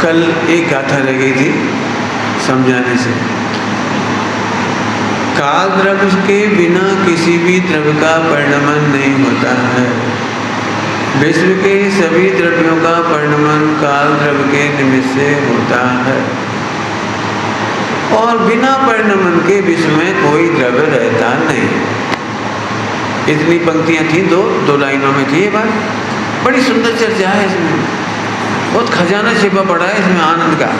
कल एक गाथा रह गई थी समझाने से। काल द्रव्य के बिना किसी भी द्रव्य का परिणमन नहीं होता है। विश्व के सभी द्रव्यों का परिणमन काल द्रव्य के निमित्त से होता है और बिना परिणमन के विश्व में कोई द्रव्य रहता नहीं। इतनी पंक्तियां थी, दो लाइनों में थी ये बात। बड़ी सुंदर चर्चा है इसमें, बहुत खजाना छिपा पड़ा है इसमें आनंद का।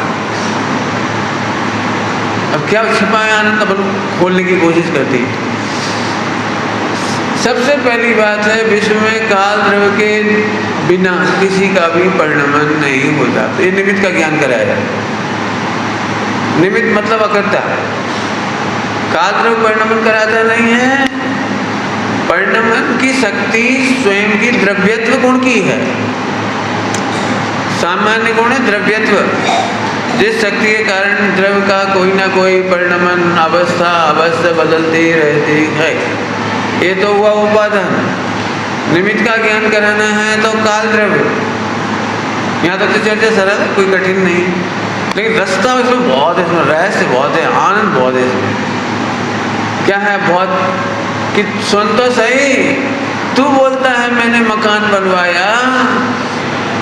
अब क्या छिपा है आनंद, अपन खोलने की कोशिश करती। सबसे पहली बात है, विश्व में काल द्रव्य के बिना किसी का भी परिणमन नहीं होता। तो ये निमित्त का ज्ञान कराया। निमित्त मतलब अकर्ता। काल द्रव्य परिणमन कराता नहीं है। परिणमन की शक्ति स्वयं की द्रव्यत्व गुण की है। सामान्य गुण है द्रव्यत्व, जिस शक्ति के कारण द्रव्य का कोई ना कोई परिणमन अवस्था अवश्य बदलती रहती है। ये तो हुआ उपादान। निमित्त का ज्ञान कराना है तो काल द्रव्य। यहाँ तक तो चर्चा सरल है, कोई कठिन नहीं, लेकिन रास्ता इसमें बहुत है, इसमें रहस्य बहुत है, आनंद बहुत है इसमें। क्या है बहुत कि सुन तो सही, तू बोलता है मैंने मकान बनवाया,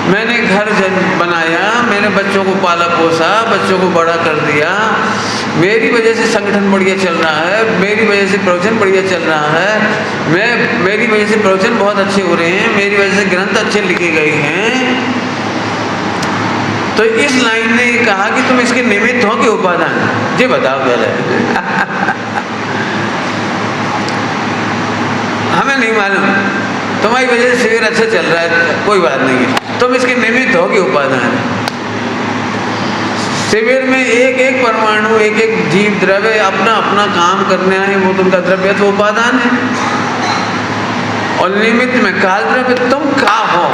मैंने घर बनाया, मैंने बच्चों को पाला पोसा, बच्चों को बड़ा कर दिया, मेरी वजह से संगठन बढ़िया चल रहा है, मेरी वजह से प्रवचन बढ़िया चल रहा है, मेरी वजह से प्रवचन बहुत अच्छे हो रहे हैं, मेरी वजह से ग्रंथ अच्छे लिखे गए हैं। तो इस लाइन ने कहा कि तुम इसके निमित्त हो कि उपादान? जी बताओ पहले। हमें नहीं मालूम, तुम्हारी वजह से शिविर अच्छा चल रहा है, कोई बात नहीं है, तुम इसके निमित्त हो कि उपादान? शिविर में एक एक परमाणु, एक एक जीव द्रव्य अपना अपना काम करना है, वो तुमका द्रव्य तो उपादान है। और निमित्त में काल द्रव्य तुम क्या हो?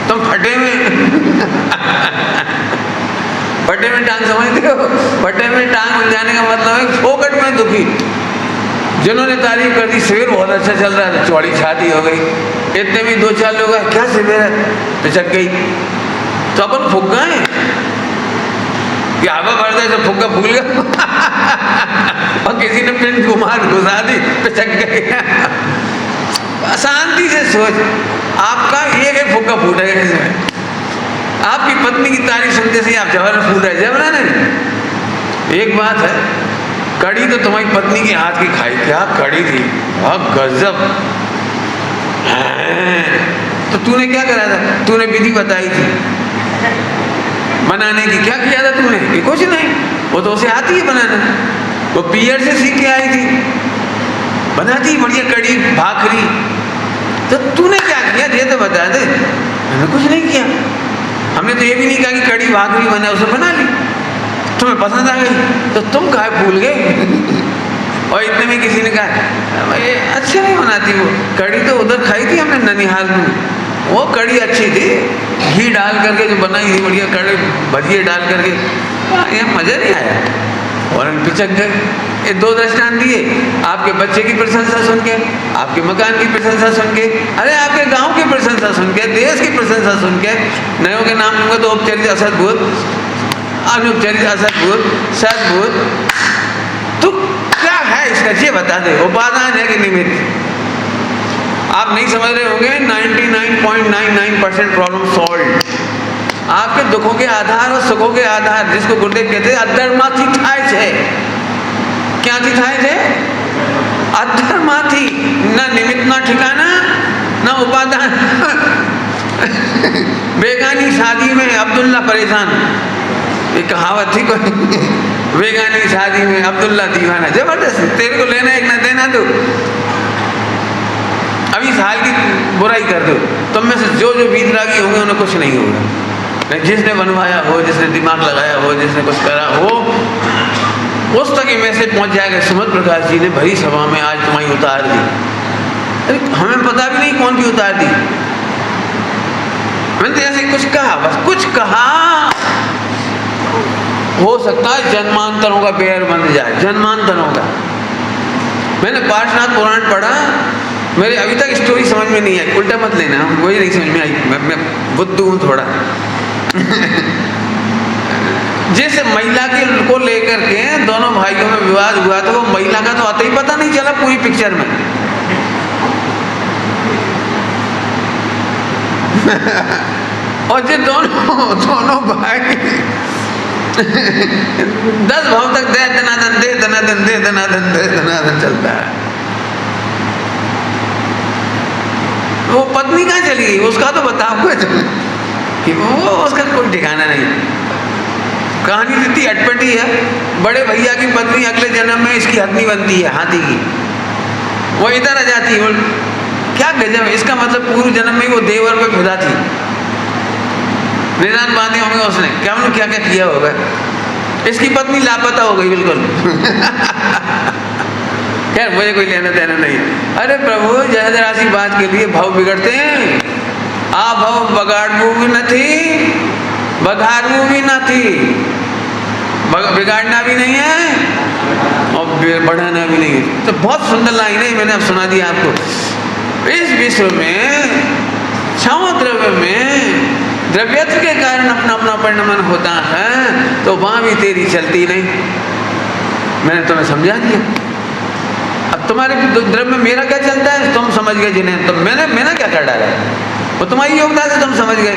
तुम फटे में फटे में टांग समझते हो? फटे में टांग मिल जाने का मतलब है फोकट में दुखी। जिन्होंने तारीफ कर दी शिविर बहुत अच्छा चल रहा है, चौड़ी छाती हो गई। इतने में 2-4 लोग हैं, क्या शिविर है, पिचक गई। तो अपन फूक गए कि हवा भर दे तो फुक्का भूल गया और किसी ने पिन घुसा दी, पिचक गए। शांति से सोच, आपका एक फुक्का फूटेगा इसमें। आपकी पत्नी की तारीफ सुनते से आप जबर फूट रहे, जबरा नहीं। एक बात है, कड़ी तो तुम्हारी पत्नी के हाथ की खाई, क्या कड़ी थी, गजब। तो तूने क्या करा था? तूने विधि बताई थी बनाने की, क्या किया था तूने? ये कुछ नहीं, वो तो उसे आती है बनाना, वो पियर से सीख के आई थी, बनाती बढ़िया कड़ी भाखरी। तो तूने क्या किया ये तो बता दे। मैंने कुछ नहीं किया, हमने तो ये भी नहीं कहा कि कड़ी भाखरी बना, उसे बना ली, तुम्हें पसंद आ गई तो तुम काहे भूल गए? और इतने में किसी ने कहा भाई अच्छे नहीं बनाती वो कड़ी, तो उधर खाई थी हमने ननिहाल में, वो कड़ी अच्छी थी, घी डाल करके जो बनाई थी बढ़िया कड़ी, भजिए डाल करके, ये मज़ा नहीं आया। और हम पिचक गए। ये 2 दृष्टांत दिए, आपके बच्चे की प्रशंसा सुन के, आपके मकान की प्रशंसा सुन के, अरे आपके गांव की प्रशंसा सुन के, देश की प्रशंसा सुन के। नयों के नाम लूँगा तो औपचारिक असद्भुत, अनुपचारिक असद्भुत, सद्भुत। तो क्या है इसका ये बता दे, उपादान है कि निमित्त? आप नहीं समझ रहे होंगे, 99.99% प्रॉब्लम सॉल्व। आपके दुखों के आधार और सुखों के आधार, जिसको गुरुदेव कहते हैं अधर्माथी थाय छे। क्या थी थाय छे? अधर्माथी, ना निमित्त ना ठिकाना ना उपादान। बेगानी शादी में अब्दुल्ला परेशान, ये कहावत थी कोई, बेगानी शादी में अब्दुल्ला दीवाना। जबरदस्त, तेरे को लेना एक ना देना दो, अभी साल की बुराई कर दो, तुम में से जो जो वीतरागी होंगे उन्हें कुछ नहीं होगा। जिसने बनवाया हो, जिसने दिमाग लगाया हो, जिसने कुछ करा हो, उस तक ये मैसेज पहुंच जाएगा। सुमत प्रकाश जी ने भरी सभा में आज तुम्हारी उतार दी। अरे हमें पता भी नहीं कौन सी उतार दी, मैंने तो ऐसे कुछ कहा, बस कुछ कहा। हो सकता है जन्मांतरों का बेर बन जाए, जन्मांतरों का। मैंने पार्श्वनाथ पुराण पढ़ा, मेरे अभी तक स्टोरी समझ में नहीं आई, उल्टा मत लेना, मुझे नहीं समझ में आई, मैं बुद्धू हूँ थोड़ा। जिस महिला के को लेकर के दोनों भाइयों में विवाद हुआ तो वो महिला का तो आता ही पता नहीं चला पूरी पिक्चर में। और जो दोनों भाई 10 भाव तक दे दनादन दे दनादन दे दनादन दे दनादन चलता है। वो पत्नी कहाँ चली गई उसका तो बताओ कि वो उसका कोई ठिकाना नहीं। कहानी इतनी अटपटी है। बड़े भैया की पत्नी अगले जन्म में इसकी हथनी बनती है, हाथी की। वो इधर आ जाती है। क्या गजब है। इसका मतलब पूर्व जन्म में वो देवर पे खुदा थी। निदान बांधे होंगे उसने, क्या मतलब क्या क्या किया होगा। इसकी पत्नी लापता हो गई बिल्कुल। खैर मुझे कोई लेना देना नहीं। अरे प्रभु जरा राशि बात के लिए भाव बिगड़ते हैं। आ भाव बगाड़बू भी न थी, बघाड़बू भी न थी। बिगाड़ना भी नहीं है और बढ़ाना भी नहीं है। तो बहुत सुंदर लाइन है, मैंने अब सुना दिया आपको। इस विश्व में छाव द्रव्य में द्रव्यत्व के कारण अपना अपना परिणमन होता है, तो वहां भी तेरी चलती नहीं। मैंने तुम्हें समझा दिया। अब तुम्हारे द्रव्य में मेरा क्या चलता है तुम समझ गए जिन्हें। तो मैंने क्या कर डाला, वो तुम्हारी योग्यता से तुम समझ गए।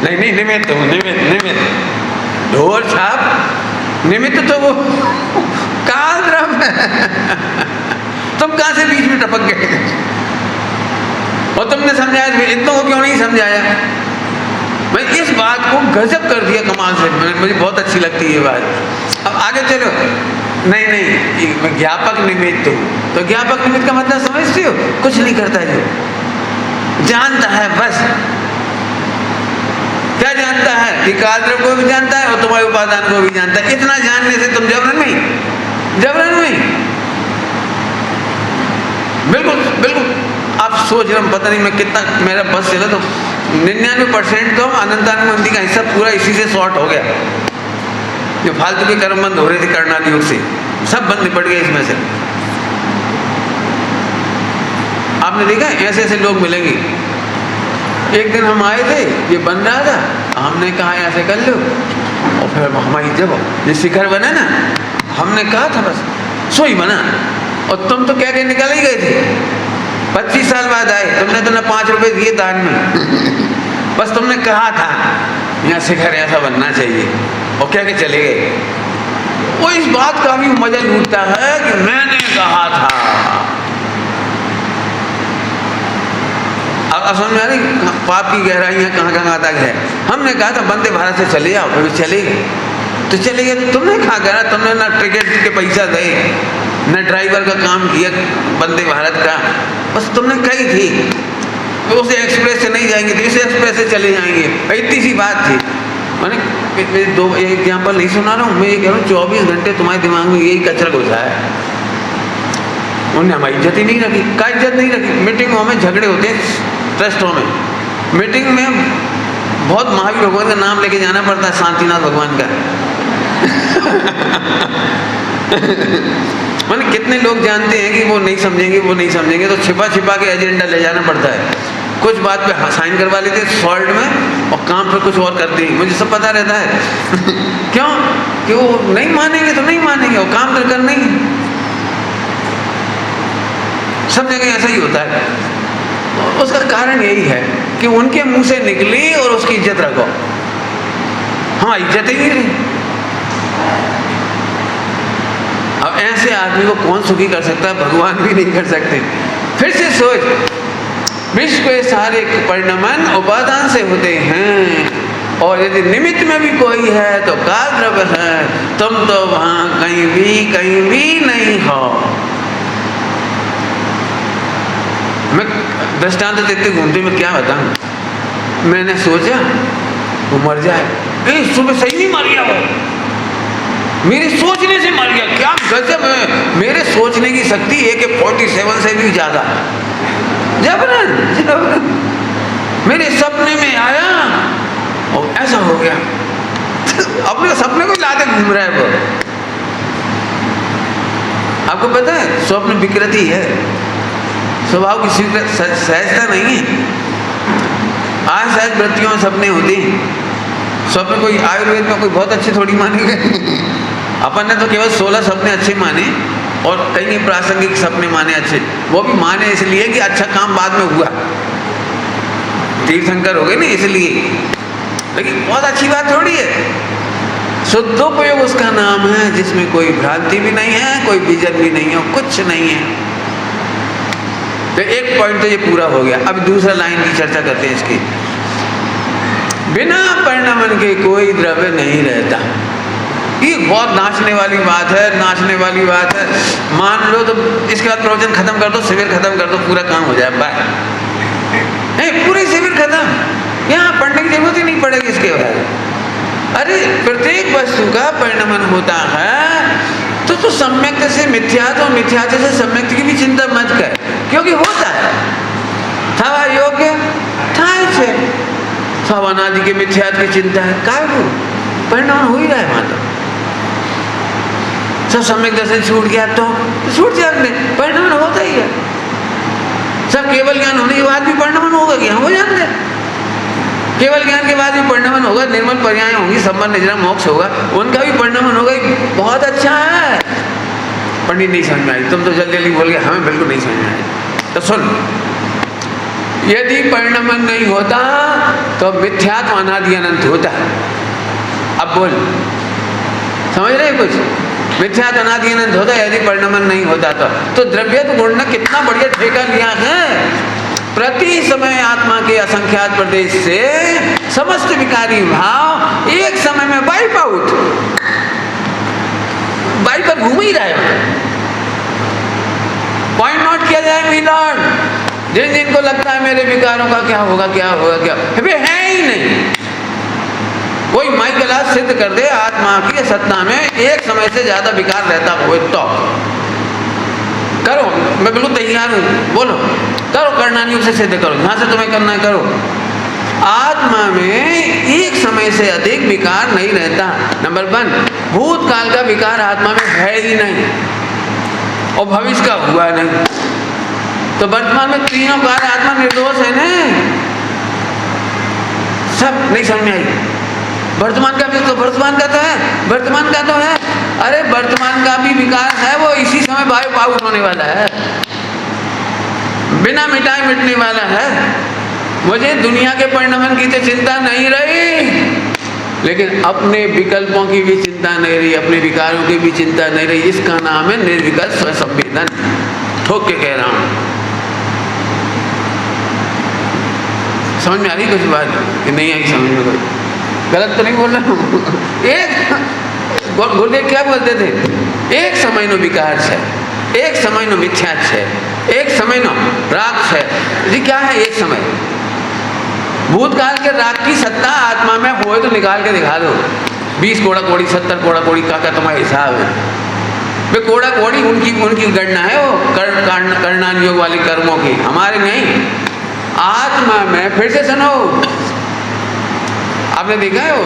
नहीं निमित्त हूँ, निमित्त ढोर छाप निमित्त तो वो काल द्रव्य है। तुम कहां से बीच में टपक गए। और तुमने समझाया, इतनों को क्यों नहीं समझाया। मैं इस बात को गजब कर दिया कमाल से। मुझे बहुत अच्छी लगती है ये बात। अब आगे चलो। नहीं मैं ज्ञापक निमित्त हूँ। तो ज्ञापक निमित्त का मतलब समझते हो, कुछ नहीं करता जो जानता है बस। क्या जानता है कि काल द्रव्य को भी जानता है और तुम्हारे उपादान को भी जानता है। इतना जानने से तुम जबरन में बिल्कुल आप सोच रहे हो, पता नहीं मैं कितना मेरा बस चला तो 99% तो अनंतानुबंधी का हिस्सा पूरा इसी से शॉर्ट हो गया। जो फालतू के कर्म बंद हो रहे थे करणाद योग से, सब बंद निपट गए इसमें से। आपने देखा ऐसे ऐसे लोग मिलेंगे। एक दिन हम आए थे, ये बन रहा था, हमने कहा ऐसे कर लो। और फिर हमारी जब ये शिखर बना ना, हमने कहा था बस सोई बना। और तुम तो कह के निकल ही गए थे। 25 साल बाद आए, तुमने तो ना 5 रुपए दिए दान में। बस तुमने कहा था यहाँ शिखर ऐसा बनना चाहिए और क्या के चले गए। वो इस बात का भी मजा लूटता है कि मैंने कहा था। अब समझ में आ रही पाप की गहराइयाँ कहाँ तक है। हमने कहा था वंदे भारत से चले आओ, फिर चले गए। तो चले गए तो तुमने कहा करा, तुमने ना टिकट के पैसा दे न ड्राइवर का काम किया वंदे भारत का। बस तुमने कही थी तो उस एक्सप्रेस से नहीं जाएंगे तो इस एक्सप्रेस से चले जाएंगे, इतनी सी बात थी। मैंने दो एग्जाम्पल नहीं सुना रहा हूँ, मैं ये कह रहा हूँ 24 घंटे तुम्हारे दिमाग में यही कचरा घुसा है। उन्होंने हमारी इज्जत ही नहीं रखी। क्या इज्जत नहीं रखी। मीटिंगों में झगड़े होते हैं, ट्रस्टों में मीटिंग में बहुत महावीर भगवान का नाम लेके जाना पड़ता है, शांतिनाथ भगवान का। मैंने कितने लोग जानते हैं कि वो नहीं समझेंगे तो छिपा के एजेंडा ले जाना पड़ता है। कुछ बात पे साइन करवा लेते सॉल्ट में और काम पे कुछ और करते हैं, मुझे सब पता रहता है। क्यों कि वो नहीं मानेंगे तो नहीं मानेंगे, वो काम कर नहीं। सब जगह ऐसा ही होता है। उसका कारण यही है कि उनके मुंह से निकली और उसकी इज्जत रखो। हाँ, इज्जत ही नहीं रही। अब ऐसे आदमी को कौन सुखी कर सकता है, भगवान भी नहीं कर सकते। फिर से सोच, विश्व के सारे परिणमन उपादान से होते हैं और यदि निमित्त में भी कोई है तो काल द्रव्य है। तुम तो वहां कहीं भी नहीं हो। मैं दृष्टांत देते घूमते में क्या बताऊं। मैंने सोचा वो मर जाए, सुबह सही नहीं मर गया, वो मेरे सोचने से मर गया। क्या गजब है, मेरे सोचने की शक्ति AK-47 से भी ज्यादा। जबरन मेरे सपने में आया और ऐसा हो गया। अपने सपने को लाते घूम रहा है वो। आपको पता है स्वप्न विकृति है, स्वभाव की सहजता नहीं है। आज सहज वृत्तियों में सपने होते हैं, स्वप्न कोई आयुर्वेद में कोई बहुत अच्छे थोड़ी माने गए। अपन ने तो केवल 16 सपने अच्छे माने और कई प्रासंगिक सपने माने अच्छे, वो भी माने इसलिए कि अच्छा काम बाद में हुआ, तीर्थंकर हो गए ना इसलिए, लेकिन बहुत अच्छी बात थोड़ी है। शुद्धोपयोग उसका नाम है जिसमें कोई भ्रांति भी नहीं है, कोई बीजन भी नहीं है, कुछ नहीं है। तो एक पॉइंट तो ये पूरा हो गया। अब दूसरा लाइन की चर्चा करते हैं इसकी। बिना परिणमन के कोई द्रव्य नहीं रहता। ये बहुत नाचने वाली बात है, नाचने वाली बात है। मान लो तो इसके बाद प्रवचन खत्म कर दो, शिविर खत्म कर दो, पूरा काम हो जाए, बाय, पूरी शिविर खत्म, यहाँ पढ़ने की जरूरत ही नहीं पड़ेगी इसके बाद। अरे प्रत्येक वस्तु का परिणमन होता है तो सम्यक से मिथ्यात और मिथ्यात से सम्यक की भी चिंता मत कर, क्योंकि होता है था योग्य था इसे सब अनादि के मिथ्यात की चिंता है, काय को परिणाम हो ही रहा है। वहां तो सब सम्यक दर्शन छूट गया तो छूट जाए, परिणाम होता ही है। सब केवल ज्ञान होने के बाद भी परिणाम होगा क्या, वो जानते हैं। केवल ज्ञान के बाद भी परिणमन होगा, निर्मल पर्याय होंगी, संबंध निजरा मोक्ष होगा, उनका भी परिणमन होगा। बहुत अच्छा है। पंडित नहीं समझ में आई, तुम तो जल्दी जल्दी बोल गए, हमें बिल्कुल नहीं समझ में आई। तो सुन, यदि परिणमन नहीं होता तो मिथ्यात्व अनादि अनंत होता। अब बोल, समझ रहे कुछ? मिथ्यात्व अनादि अनंत होता यदि परिणमन नहीं होता तो द्रव्यत्व गुण ने कितना बढ़िया ठेका लिया है। प्रति समय आत्मा के असंख्यात प्रदेश से समस्त विकारी भाव एक समय में वाइप आउट, वाइप पर घूम ही रहा है। पॉइंट नोट किया जाए मिलॉर्ड, जिन जिनको लगता है मेरे विकारों का क्या होगा क्या होगा क्या, वे है ही नहीं। कोई माई गलास सिद्ध कर दे आत्मा की सत्ता में एक समय से ज्यादा विकार रहता हो तो करो, मैं बिल्कुल तैयार हूँ, बोलो करो, करना नहीं उसे सिद्ध करो, जहां से तुम्हें करना है करो। आत्मा में एक समय से अधिक विकार नहीं रहता। नंबर 1, भूतकाल का विकार आत्मा में है ही नहीं और भविष्य का हुआ नहीं, तो वर्तमान में तीनों काल आत्मा निर्दोष है ना। सब नहीं समझ में आई। वर्तमान का भी तो वर्तमान का तो है, वर्तमान का तो है। अरे वर्तमान का भी विकार है, वो इसी समय वायु आउट होने वाला है, बिना मिटाए मिटने वाला है। मुझे दुनिया के परिणमन की तो चिंता नहीं रही, लेकिन अपने विकल्पों की भी चिंता नहीं रही, अपने विकारों की भी चिंता नहीं रही। इसका नाम है निर्विकल्प स्वसंवेदन। ठोक के कह रहा हूं, समझ में आ रही कुछ बात कि नहीं आई? समझ में कोई गलत तो नहीं बोल रहा हूँ। एक गुरुदेव क्या बोलते थे, एक समय नो विकार है, एक समय नो मिथ्या है, एक समय नो राग है। ये क्या है एक समय? भूतकाल के राग की सत्ता आत्मा में हो तो निकाल के दिखा दो। 20 कोड़ा कोड़ी 70 कोड़ा कोड़ी का तुम्हारा हिसाब है। वे कोड़ा कोड़ी उनकी गणना है, वो कर्णान योग वाले कर्मों की, हमारे नहीं। आत्मा में फिर से सुनो, आपने देखा है वो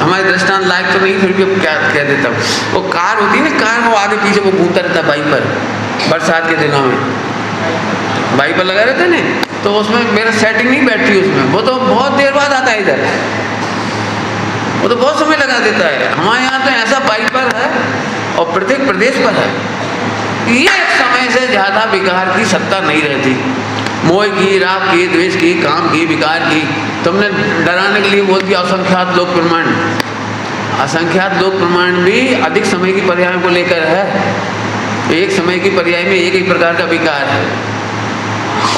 हमारे दृष्टांत लायक तो नहीं, फिर भी क्या कह देता हूँ। वो कार होती है ना, कार में वो आगे पीछे वो घूमता रहता वाइपर, बरसात के दिनों में वाइपर लगा रहता है ना, तो उसमें मेरा सेटिंग नहीं बैठती उसमें, वो तो बहुत देर बाद आता है इधर, वो तो बहुत समय लगा देता है। हमारे यहाँ तो ऐसा वाइपर है और प्रत्येक प्रदेश पर है। ये समय से ज्यादा विकार की सत्ता नहीं रहती, मोह की, राग की, द्वेष की, काम की, विकार की। तुमने डराने के लिए बोल दिया असंख्यात लोक प्रमाण। असंख्यात लोक प्रमाण भी अधिक समय की पर्याय को लेकर है। एक समय की पर्याय में एक ही प्रकार का विकार है,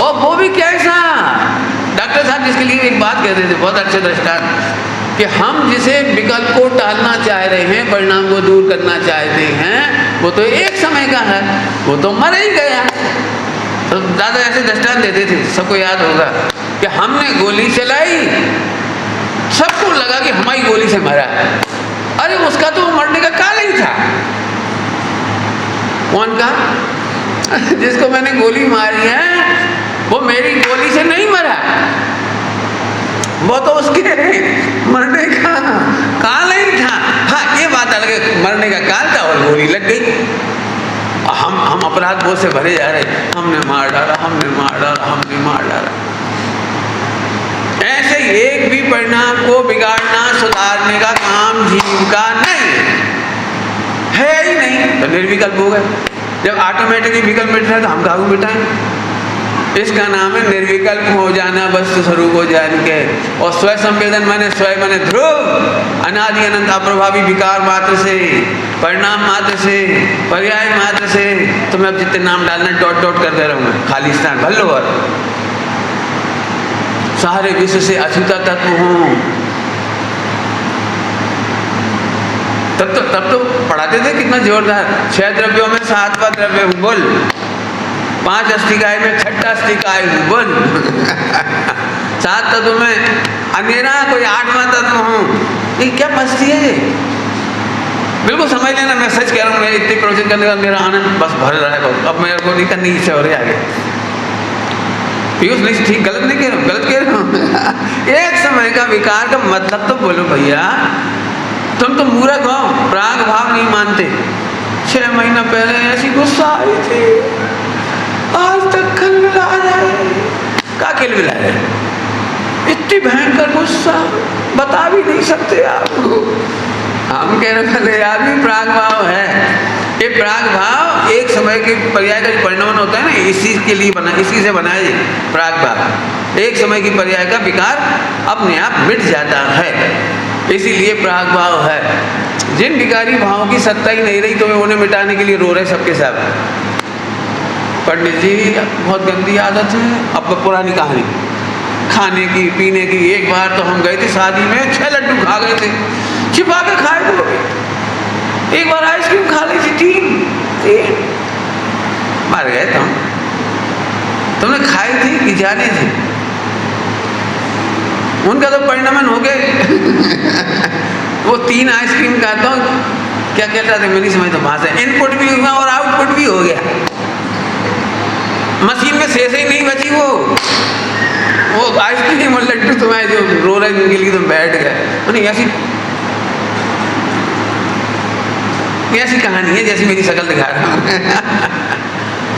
और वो भी कैसा? डॉक्टर साहब जिसके लिए एक बात कहते थे, बहुत अच्छे दृष्टांत, कि हम जिसे विकल्प को टालना चाह रहे हैं, परिणाम को दूर करना चाहते हैं, वो तो एक समय का है, वो तो मर ही गया। तो दादा ऐसे दृष्टांत देते थे, सबको याद होगा, कि हमने गोली चलाई, सबको लगा कि हमारी गोली से मरा। अरे उसका तो मरने का काल ही था। कौन का? जिसको मैंने गोली मारी है वो मेरी गोली से नहीं मरा, वो तो उसके मरने का काल ही था। हाँ, ये बात अलग है, मरने का काल था और गोली लग गई। हम अपराध बोझ से भरे जा रहे, हमने मार डाला, हमने मार डाला, हमने मार डाला। ऐसे ही एक भी परिणाम को बिगाड़ना सुधारने का काम जीव का नहीं है ही नहीं, तो निर्विकल्प हो गए। जब ऑटोमेटिकली विकल्प मिट रहा है तो हम काबू मिटाएं। इसका नाम है निर्विकल्प हो जाना वस्तु स्वरूप हो जान के। और स्वयं संवेदन माने स्वयं माने ध्रुव, अनादि अनंत अप्रभावी विकार मात्र से, परिणाम मात्र से, पर्याय मात्र से। तो मैं अब जितने नाम डालना डॉट डॉट करते रहूंगा, खाली स्थान भर लो। और सारे विश्व से अछूता तत्व हूं। तब तो पढ़ाते थे कितना जोरदार, 6 द्रव्यों में 7वां द्रव्य हूं बोल, 5 अस्थिकाय में 6ठा अस्थिकाय हूं बोल, 7 तत्व में अंधेरा कोई 8वां तत्व हूं। ये क्या मस्ती है ये? बिल्कुल समझ लेना, मैं सच कह रहा हूँ। मैं इतनी प्रवचन करने का मेरा आनंद बस भर रहा है। अब मेरे को नहीं करनी इच्छा हो रही आगे। पीयूष नहीं, ठीक गलत नहीं कह रहा हूँ, गलत कह रहा हूँ। एक समय का विकार का मतलब तो बोलो भैया। तुम तो मूर्ख हो, प्राग भाव नहीं मानते। 6 महीना पहले ऐसी गुस्सा आई थी, आज तक खलबिला रहे। क्या खलबिला रहे? इतनी भयंकर गुस्सा बता भी नहीं सकते आपको। हम कह रहे थे आदमी प्राग भाव है। ये प्राग भाव एक समय के पर्याय का परिणाम होता है ना, इसी के लिए बना, इसी से बनाया ये प्राग भाव। एक समय की पर्याय का विकार अपने आप मिट जाता है, इसीलिए प्राग भाव है। जिन विकारी भावों की सत्ता ही नहीं रही तो वे उन्हें मिटाने के लिए रो रहे सबके सब। पंडित जी बहुत गंदी आदत है। अब पुरानी कहानी, खाने की पीने की। एक बार तो हम गए थे शादी में, 6 लड्डू खा गए थे, छिपा के खाए थे। एक बार आइसक्रीम खा ली थी, 3 मर गए तुमने खाई थी कि जाने थे? उनका तो परिणाम हो गए। वो 3 आइसक्रीम खाता हूँ, क्या कहता था मैं नहीं समझता भाषा। इनपुट भी हुआ और आउटपुट भी हो गया। मशीन में शेष ही नहीं बची। वो आइसक्रीम और लड्डू तुम्हारे जो रो रहे उनके लिए तुम बैठ गए। ऐसी कहानी है जैसी मेरी शक्ल दिखा रहा हूँ।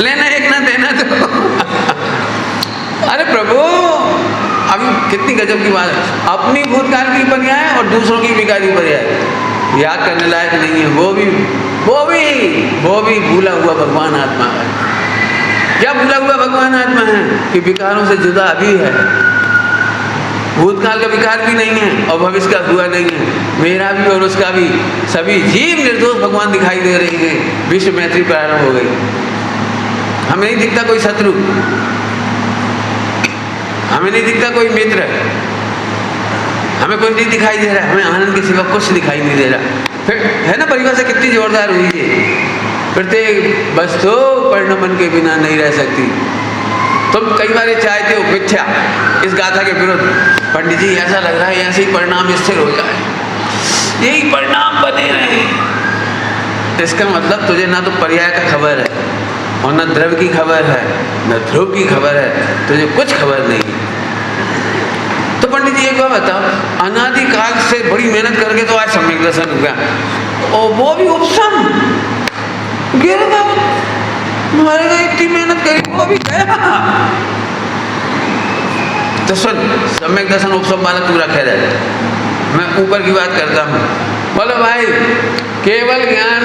लेना एक ना देना तो। अरे प्रभु, अभी कितनी गजब की बात है। अपनी भूतकाल की पर्याय और दूसरों की विकारी पर्याय याद करने लायक नहीं है। वो भी भूला हुआ भगवान आत्मा है। क्या भूला हुआ भगवान आत्मा है कि विकारों से जुदा अभी है। भूतकाल का विकार भी नहीं है और भविष्य का हुआ नहीं है। मेरा भी और उसका भी, सभी जीव निर्दोष भगवान दिखाई दे रहे हैं। विश्व मैत्री प्रारंभ हो गई। हमें नहीं दिखता कोई शत्रु, हमें नहीं दिखता कोई मित्र, हमें कोई नहीं दिखाई दे रहा। हमें आनंद के सिवा कुछ दिखाई नहीं दे रहा। फिर है ना परिभाषा कितनी जोरदार हुई है। प्रत्येक वस्तु परिणमन के बिना नहीं रह सकती। तुम कई बार चाहते हो मिथ्या, इस गाथा के विरुद्ध, पंडित जी ऐसा लग रहा है ऐसे ही परिणाम स्थिर हो जाए, यही परिणाम बने रहे। इसका मतलब तुझे ना तो पर्याय का खबर है और न द्रव्य की खबर है, न ध्रुव की खबर है, तुझे कुछ खबर नहीं। तो पंडित जी एक बार बताओ, अनादि काल से बड़ी मेहनत करके तो आज सम्यक दर्शन हुआ, और वो भी उपशम गिर गया, मरेगा, इतनी मेहनत करी वो भी गया। तो सुन, सम्यक दर्शन उपशम वाला तू रखे रहे, मैं ऊपर की बात करता हूँ। बोलो भाई, केवल ज्ञान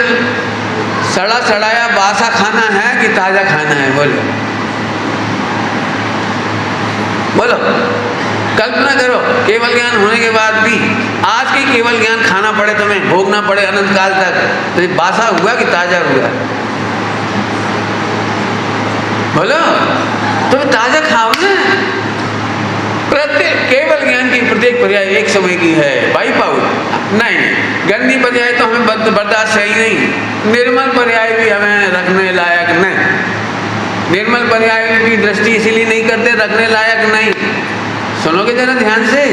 सड़ा सड़ाया बासा खाना है कि ताजा खाना है? बोलो बोलो, कल्पना करो, केवल ज्ञान होने के बाद भी आज के केवल ज्ञान खाना पड़े, तुम्हें भोगना पड़े अनंत काल तक, तो ये बासा हुआ कि ताजा हुआ? बोलो, तुम्हें ताजा खाओ ना। प्रत्येक केवल ज्ञान की प्रत्येक पर्याय एक समय की है। वाइप आउट नहीं, गंदी पर्याय तो हमें बर्दाश्त है ही नहीं। निर्मल पर्याय भी हमें रखने लायक नहीं। निर्मल पर्याय की दृष्टि इसीलिए नहीं करते, रखने लायक नहीं। सुनोगे जरा ध्यान से,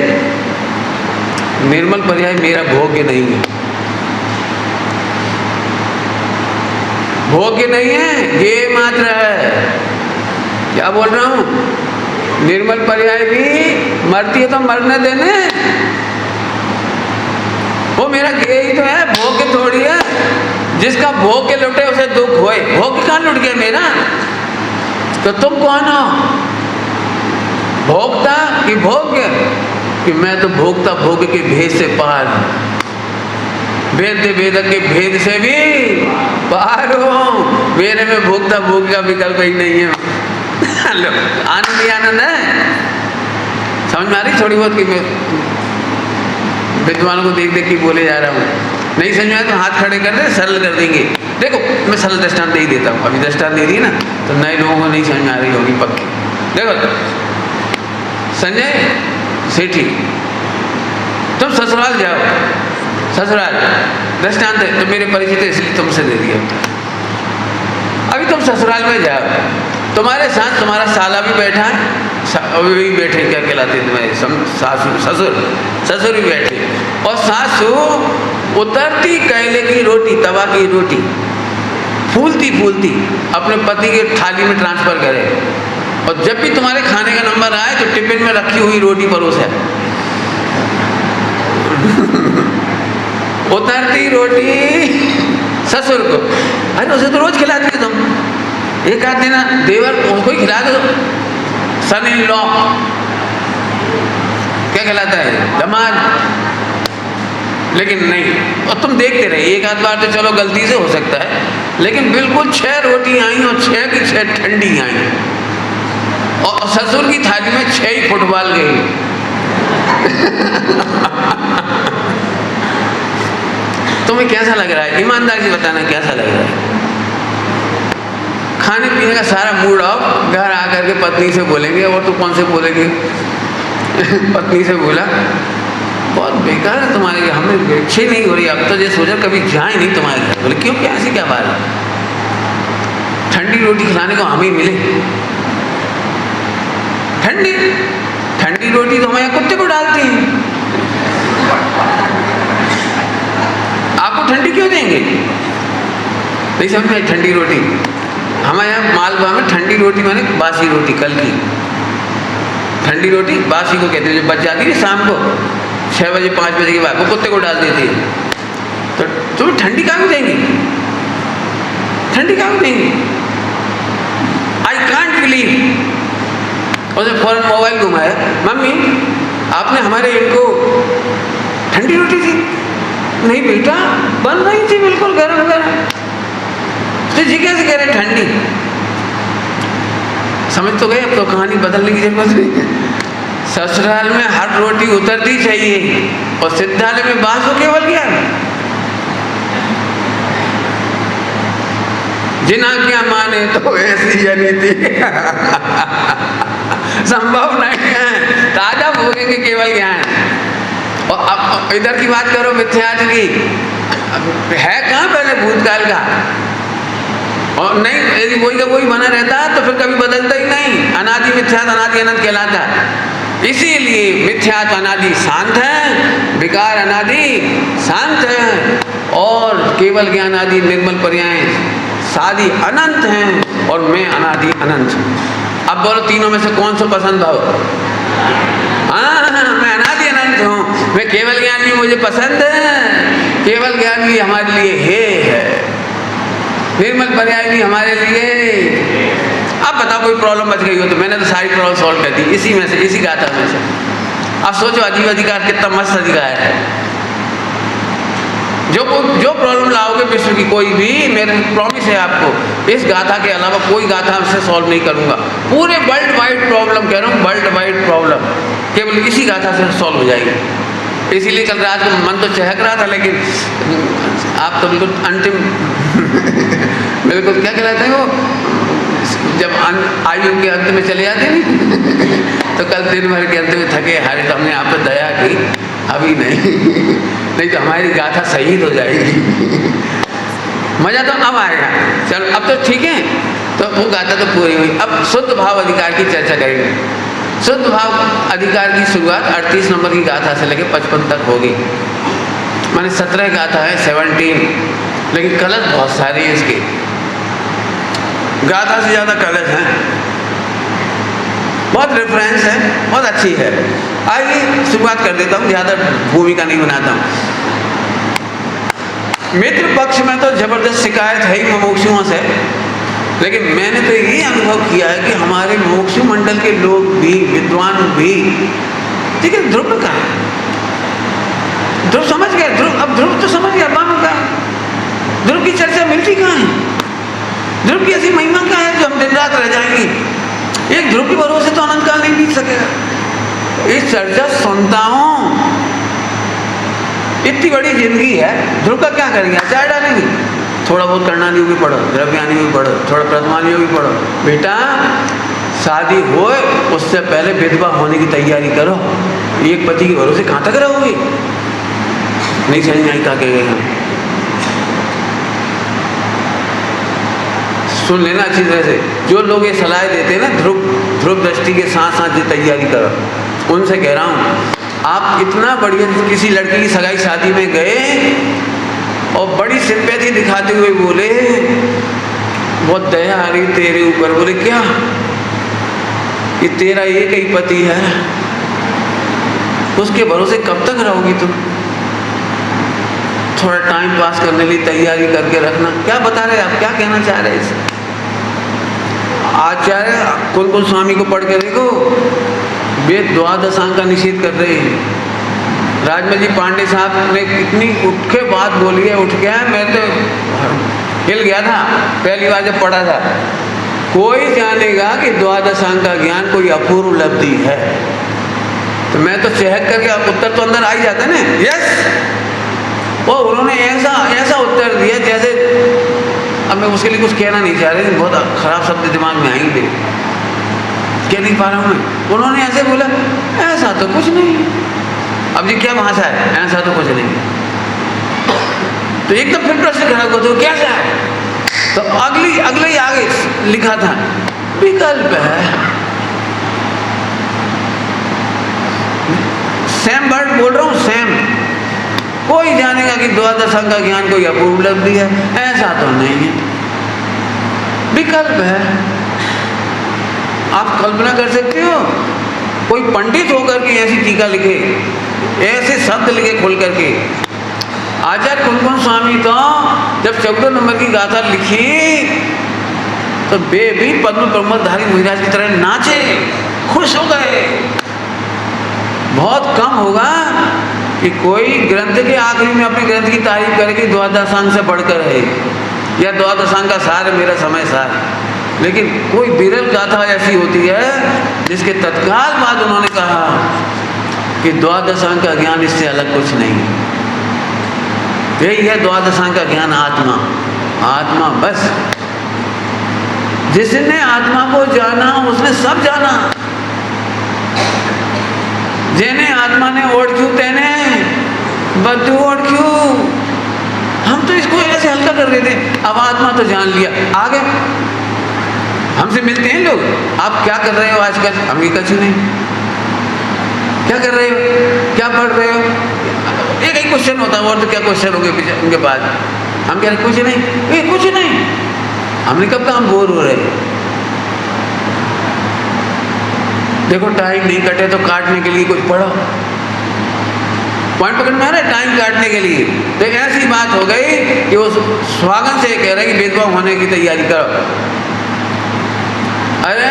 निर्मल पर्याय मेरा भोग्य नहीं है, भोग्य नहीं है, ये मात्र है। क्या बोल रहा हूं? निर्मल पर्याय भी मरती है तो मरने देने, वो मेरा गेय ही तो है, भोग्य थोड़ी है। जिसका भोग के लुटे उसे दुख होए, भोग्य कहाँ लुट गया मेरा? तो तुम कौन हो, भोक्ता कि भोग्य? कि मैं तो भोगता भोग के भेद से पार, वेद वेदक के भेद से भी पार हूँ, मेरे में भोगता भोग का विकल्प ही नहीं है। आनंद ही आनंद है। समझ में आ रही थोड़ी बहुत कि मैं विद्वानों को देख देख के बोले जा रहा हूँ? नहीं समझ में आया तो हाथ खड़े कर दे, सरल कर देंगे। देखो मैं सरल दृष्टांत दे ही देता हूँ, अभी दृष्टांत दे दी ना तो नए लोगों को नहीं समझ में आ रही होगी पक्की। देखो संजय सेठी, तुम ससुराल जाओ, ससुराल दृष्टांत है तो मेरे परिचित है इसलिए तुमसे दे दिया। अभी तुम ससुराल में जाओ, तुम्हारे साथ तुम्हारा साला भी बैठा है, भी बैठे, क्या कहलाते हैं सासू, ससुर, ससुर भी बैठे, और सासू उतरती कैले की रोटी, तवा की रोटी फूलती फूलती अपने पति के थाली में ट्रांसफर करे, और जब भी तुम्हारे खाने का नंबर आए तो टिफिन में रखी हुई रोटी परोसे। उतरती रोटी ससुर को, अरे उसे तो रोज खिलाती हो तुम, एक आध दिन देवर उसको ही खिला दो, सन इन लॉ क्या कहलाता है, दामाद। लेकिन नहीं, और तुम देखते रहे, एक आध बार तो चलो गलती से हो सकता है, लेकिन बिल्कुल 6 रोटी आई और 6 की 6 ठंडी आई, और ससुर की थाली में 6 ही फुटबॉल गई। तुम्हें कैसा लग रहा है? ईमानदारी से बताना कैसा लग रहा है? खाने पीने का सारा मूड ऑफ, घर आकर के पत्नी से बोलेंगे, और तो कौन से बोलेंगे? पत्नी से बोला बहुत बेकार है तुम्हारे घर, हमें अच्छी नहीं हो रही, अब तो ये सोचा कभी जाए नहीं तुम्हारे घर। बोले क्यों, क्या ऐसी क्या बात है? ठंडी रोटी खिलाने को हम ही मिले। ठंडी ठंडी रोटी तो हमारे कुत्ते को डालती हैं, आपको ठंडी क्यों देंगे? नहीं समझ में? ठंडी रोटी हमारे यहाँ मालवा में ठंडी रोटी माने बासी रोटी, कल की ठंडी रोटी बासी को कहते हैं, जो बच जाती है शाम को 6 बजे 5 बजे के बाद, वो कुत्ते को डाल देती है। तो तुम्हें ठंडी कहाँ देंगी? ठंडी कहाँ देंगी? I can't believe. उसने फौरन मोबाइल घुमाया, मम्मी आपने हमारे इनको ठंडी रोटी दी? नहीं बेटा, बन रही थी बिल्कुल गर्म गर्म। तो जी कैसे कह रहे ठंडी? समझ तो गए, अब तो कहानी बदलने की जरूरत नहीं। ससुराल में हर रोटी उतरती चाहिए, और सिद्धालय में बास हो केवल ज्ञान। जिना क्या माने तो ऐसी जनीति संभव नहीं है, ताजा भोगेंगे केवल ज्ञान। और अब इधर की बात करो मिथ्यात्व की, है कहाँ पहले भूतकाल का? और नहीं, यदि वही का वही बना रहता तो फिर कभी बदलता ही नहीं। अनादि मिथ्यात्व अनादि अनंत कहलाता है। इसीलिए मिथ्यात्व अनादि शांत है, विकार अनादि शांत है, और केवल ज्ञान आदि निर्मल पर्याय सादि अनंत हैं, और मैं अनादि अनंत। अब बोलो तीनों में से कौन सा पसंद हो? हाँ, मैं अनादि अनंत हूँ, मैं केवल ज्ञान भी मुझे पसंद है, केवल ज्ञान भी हमारे लिए है, निर्मल पर्याय भी हमारे लिए। अब बताओ कोई प्रॉब्लम बच गई हो तो? मैंने तो सारी प्रॉब्लम सॉल्व कर दी इसी में से, इसी गाथा में से। अब सोचो अजीब अधिकार कितना मस्त अधिकार है। जो प्रॉब्लम लाओगे विश्व की कोई भी, मेरे प्रॉमिस है आपको, इस गाथा के अलावा कोई गाथा से सॉल्व नहीं करूंगा। पूरे वर्ल्ड वाइड प्रॉब्लम कह रहा हूँ, वर्ल्ड वाइड प्रॉब्लम केवल इसी गाथा से सॉल्व हो जाएगी। इसीलिए कल रात को मन तो चहक रहा था, लेकिन आप तो बिल्कुल अंतिम बिल्कुल क्या कहलाते हैं वो, जब आयु के अंत में चले जाते नहीं तो कल दिन भर के अंत में थके हारे तो हमने आप पर दया की, अभी नहीं तो हमारी गाथा शहीद हो जाएगी। मजा तो अब आएगा। चलो अब तो ठीक है, तो वो गाथा तो पूरी हुई। अब शुद्ध भाव अधिकार की चर्चा करेंगे। शुद्ध भाव अधिकार की शुरुआत 38 नंबर की गाथा से लेकर 55 तक होगी। माने 17 गाथा है, 17, लेकिन कलश बहुत सारे हैं इसके, गाथा से ज़्यादा कलश हैं, बहुत रेफरेंस है, बहुत अच्छी है। आइए शुरुआत कर देता हूँ, ज़्यादा भूमिका नहीं बनाता हूँ। मित्र पक्ष में तो जबरदस्त शिकायत है ही मुमुक्षुओं से, लेकिन मैंने तो ये अनुभव किया है कि हमारे मुमुक्षु मंडल के लोग भी, विद्वान भी लेकिन ध्रुव कहाँ है? ध्रुव समझ गया, अब ध्रुव तो समझ गया बामन का है। ध्रुव की चर्चा मिलती कहाँ है? ध्रुव की ऐसी महिमा क्या है जो हम दिन रात रह जाएंगे? एक ध्रुव के भरोसे तो अनंत काल नहीं बीत सकेगा। इस चर्चा सुनता हूं, इतनी बड़ी जिंदगी है, ध्रुव का क्या करेंगे? अचार डालेंगे? थोड़ा बहुत कर्णानी भी पढ़ो, द्रव्यानी भी पढ़ो, थोड़ा प्रथमानी भी पढ़ो। बेटा शादी हो उससे पहले विधवा होने की तैयारी करो। एक पति के भरोसे कहाँ तक रहोगे? नहीं समझ में आई क्या कह गए? सुन लेना अच्छी तरह से। जो लोग ये सलाह देते हैं ना ध्रुव दृष्टि के साथ साथ ये तैयारी करो, उनसे कह रहा हूँ आप इतना बढ़िया किसी लड़की की सगाई शादी में गए और बड़ी सिंपैथी दिखाते हुए बोले बहुत दया आ रही तेरे ऊपर। बोले क्या? कि तेरा एक ही पति है, उसके भरोसे कब तक रहोगी तुम? थोड़ा टाइम पास करने के लिए तैयारी करके रखना। क्या बता रहे आप? क्या कहना चाह रहे हैं? आचार्य कुल स्वामी को पढ़ के देखो, वे द्वादशांग का निषेध कर रहे हैं। राजमल जी पांडे साहब ने कितनी उठ के बात बोली है, उठ गया, मैं तो हिल गया था पहली बार जब पढ़ा था। कोई जानेगा कि द्वादशांग का ज्ञान कोई अपूर्व उपलब्धि है, तो मैं तो चहक करके उत्तर तो अंदर आ ही जाता है ना। यस, वो उन्होंने ऐसा उत्तर दिया जैसे, अब मैं उसके लिए कुछ कहना नहीं चाह रही, बहुत खराब शब्द दिमाग में आएंगे, कह नहीं पा रहा हूँ मैं। उन्होंने ऐसे बोला ऐसा तो कुछ नहीं। अब जी क्या भाषा है? ऐसा तो कुछ नहीं। तो एकदम फिर प्रश्न खड़ा कर दो कैसा है? तो अगले ही आगे लिखा था विकल्प है। सेम वर्ड बोल रहा हूँ, सेम। कोई जानेगा कि द्वादशांग का ज्ञान कोई अपूर्व उपलब्धि है, ऐसा तो नहीं है, विकल्प है। आप कल्पना कर सकते हो कोई पंडित होकर के ऐसी टीका लिखे, ऐसे शब्द लिखे खुल करके। आचार्य कुंकुम स्वामी तो जब 14 नंबर की गाथा लिखी तो वे भी पद्म प्रमोदधारी मुनिराज की तरह नाचे, खुश हो गए। बहुत कम होगा कि कोई ग्रंथ के आखिरी में अपने ग्रंथ की तारीफ करेगी द्वादशांग से बढ़कर है, या द्वादशांग का सार मेरा समय सार। लेकिन कोई विरल गाथा ऐसी होती है जिसके तत्काल बाद उन्होंने कहा कि द्वादशांग का ज्ञान इससे अलग कुछ नहीं। यही है द्वादशांग का ज्ञान, आत्मा बस। जिसने आत्मा को जाना उसने सब जाना। जेने आत्मा ने ओढ़ तेने बद्दू ओढ़। हम तो इसको ऐसे हल्का कर रहे थे, अब आत्मा तो जान लिया। आगे हमसे मिलते हैं लोग, आप क्या कर रहे हो आजकल? हम भी कुछ नहीं। क्या कर रहे हो? क्या पढ़ रहे हो? एक ही क्वेश्चन होता है, और तो क्या क्वेश्चन होंगे उनके बाद? हम कह रहे कुछ नहीं, कुछ नहीं। हमने कब कहा हम बोर हो रहे? देखो टाइम नहीं कटे तो काटने के लिए कुछ पढ़ो। पॉइंट पकड़ में आ रहा है? टाइम काटने के लिए तो ऐसी बात हो गई कि वो स्वागत से कह रहे कि विधवा होने की तैयारी करो। अरे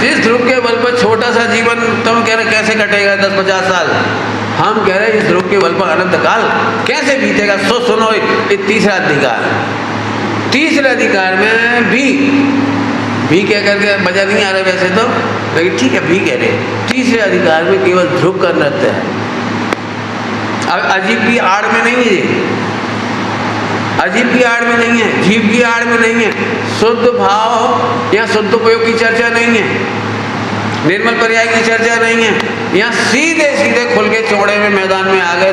जिस ध्रुव के बल पर छोटा सा जीवन तुम कह रहे कैसे कटेगा 10-50 साल, हम कह रहे इस ध्रुव के बल पर अनंत काल कैसे बीतेगा। सुनो ये तीसरा अधिकार में भी कह करके मजा नहीं आ रहा वैसे तो, लेकिन ठीक है भी कह रहे। तीसरे अधिकार में केवल ध्रुव का नृत्य है। अब अजीब की आड़ में नहीं है, अजीब की आड़ में नहीं है, जीव की आड़ में नहीं है, शुद्ध भाव या शुद्ध उपयोग की चर्चा नहीं है, निर्मल पर्याय की चर्चा नहीं है। यहाँ सीधे खुल के चौड़े में मैदान में आ गए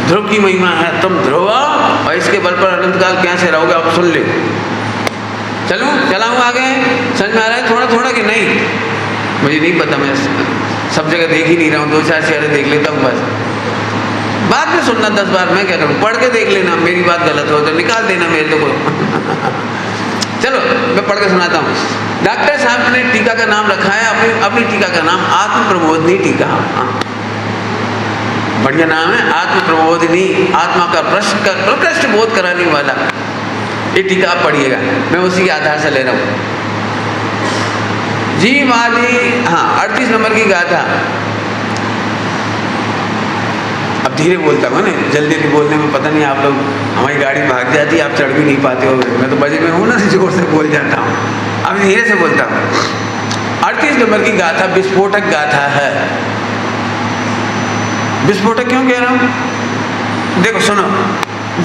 ध्रुव की महिमा है। तुम ध्रुव और इसके बल पर अनंत काल कैसे रहोगे? अब सुन ले। चलाऊँ आगे? समझ में आ रहा है थोड़ा थोड़ा कि नहीं? मुझे नहीं पता, मैं सब जगह देख ही नहीं रहा हूँ, 2-4 चेहरे देख लेता हूँ बस। बाद में सुनना 10 बार, मैं क्या करूँ? पढ़ के देख लेना, मेरी बात गलत हो तो निकाल देना मेरे को। चलो मैं पढ़ के सुनाता हूँ। डॉक्टर साहब ने टीका का नाम रखा है, अपनी टीका का नाम आत्म प्रबोधिनी टीका। बढ़िया नाम है, आत्म प्रबोधिनी, आत्मा का प्रकृष्ट बोध कराने वाला। ये टीका आप पढ़िएगा, मैं उसी के आधार से ले रहा हूँ। जीव आदि, हाँ 38 नंबर की गाथा। अब धीरे बोलता हूँ ना, जल्दी नहीं बोलने में पता नहीं आप लोग, हमारी गाड़ी भाग जाती है, आप चढ़ भी नहीं पाते हो। मैं तो बजे में हूँ ना, जोर से बोल जाता हूँ। अब धीरे से बोलता हूँ। 38 नंबर की गाथा विस्फोटक गाथा है। विस्फोटक क्यों कह रहा हूँ? देखो सुनो।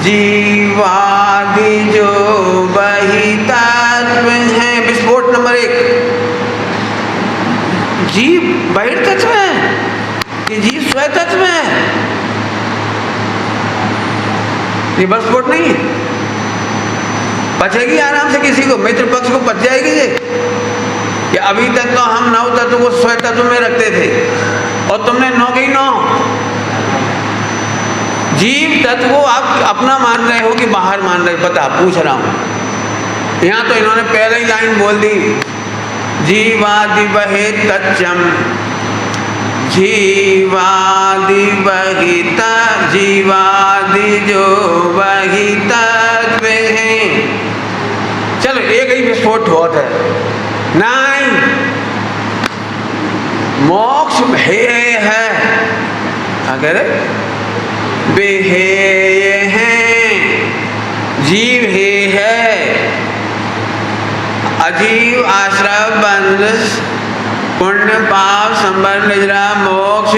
जीवादि जो वही तत्व है, विस्फोट नंबर 1। जीव बहिर तत्व है कि जीव स्व तत्व है? ये विस्फोट नहीं है। बचेगी आराम से, किसी को मित्र पक्ष को बच जाएगी ये कि अभी तक तो हम 9 तत्व को स्व तत्व में रखते थे और तुमने 9 के 9 जीव तत्व को आप अपना मान रहे हो कि बाहर मान रहे हो? बता, पूछ रहा हूं। यहां तो इन्होंने पहले ही लाइन बोल दी, जीवादि वही तच्चम, जीवादि वही जीवादि जो वही तत्व है। चलो एक ही विस्फोट बहुत है। नहीं, मोक्ष हेय है। अगर बेहेय है, जीव हे है, अजीव आश्रय बंध पुण्य पाप संबंध निजरा मोक्ष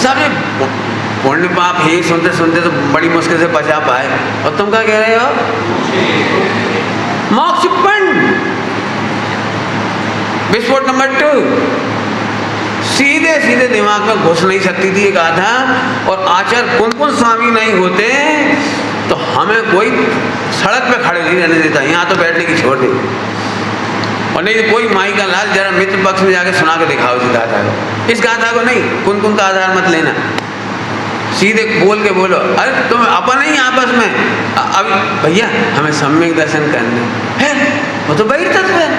सब। पुण्य पाप ही सुनते सुनते तो बड़ी मुश्किल से बचा पाए, और तुम क्या कह रहे हो? मोक्ष पंड। विस्फोट नंबर 2, सीधे सीधे दिमाग में घुस नहीं सकती थी एक आधा। और आचार्य कुंकुम स्वामी नहीं होते तो हमें कोई सड़क पे खड़े नहीं रहने देता, यहाँ तो बैठने की छोड़ दे। और नहीं तो कोई माई का लाल जरा मित्र पक्ष में जाके सुना के दिखाओ इस गाथा को। इस गाथा को नहीं, कुंकुम का आधार मत लेना, सीधे बोल के बोलो। अरे तुम अपन ही आपस में अब भैया हमें सम्यक दर्शन करने है, वो तो बहिर तत्व है।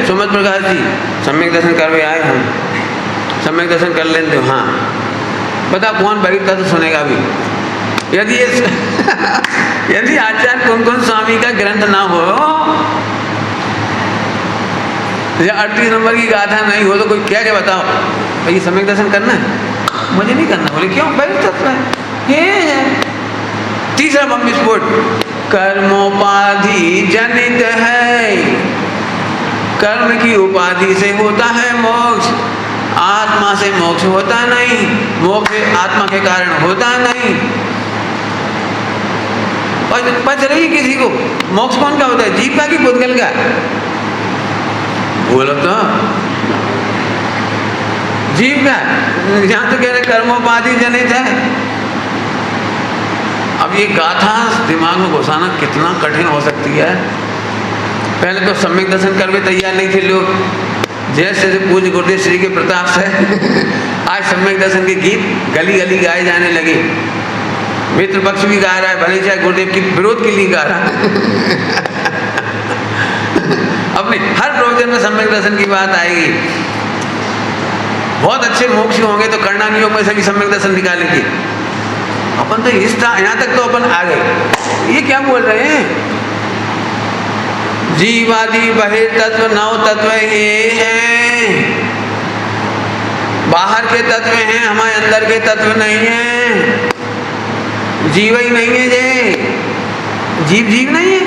सुमत प्रकाश जी सम्यक दर्शन करवे आए, हम सम्यक दर्शन कर लेते हो। हाँ बता कौन बहिर तत्व सुनेगा अभी? यदि यदि आचार्य कुंकुम स्वामी का ग्रंथ ना हो या 38 नंबर की गाथा नहीं हो तो कोई क्या क्या बताओ भाई सम्यक दर्शन करना है? मुझे नहीं करना। बोले क्यों? बहिर तत्व है ये। तीसरा बम विस्फोट, कर्मोपाधि जनित है, कर्म की उपाधि से होता है मोक्ष, आत्मा से मोक्ष होता नहीं, मोक्ष आत्मा के कारण होता नहीं। और बच रही किसी को मोक्ष कौन का होता है? जीव का कि पुद्गल का? बोलो तो। जीव का। जहां तो कह रहे कर्मोपाधि जनित है। अब ये गाथा दिमाग में घुसाना कितना कठिन हो सकती है। पहले तो सम्यक दर्शन करने तैयार नहीं थे लोग, जैसे पूज्य गुरुदेव श्री के प्रताप से आज सम्यक दर्शन के गीत गली गली गाए जाने लगे। मित्र पक्ष भी गा रहा है, भले चाहे गुरुदेव के विरोध के लिए गा रहा है। अपने हर प्रवचन में सम्यक दर्शन की बात आएगी। बहुत अच्छे मोक्ष होंगे तो कर्णानी योग में से भी सम्यक दर्शन निकालेंगे। अपन तो यहाँ तक तो अपन आ गए। ये क्या बोल रहे हैं? जीवादि बहिर तत्व 9 तत्व ये हैं, बाहर के तत्व हैं, हमारे अंदर के तत्व नहीं हैं। जीव ही नहीं है जे, जीव नहीं है।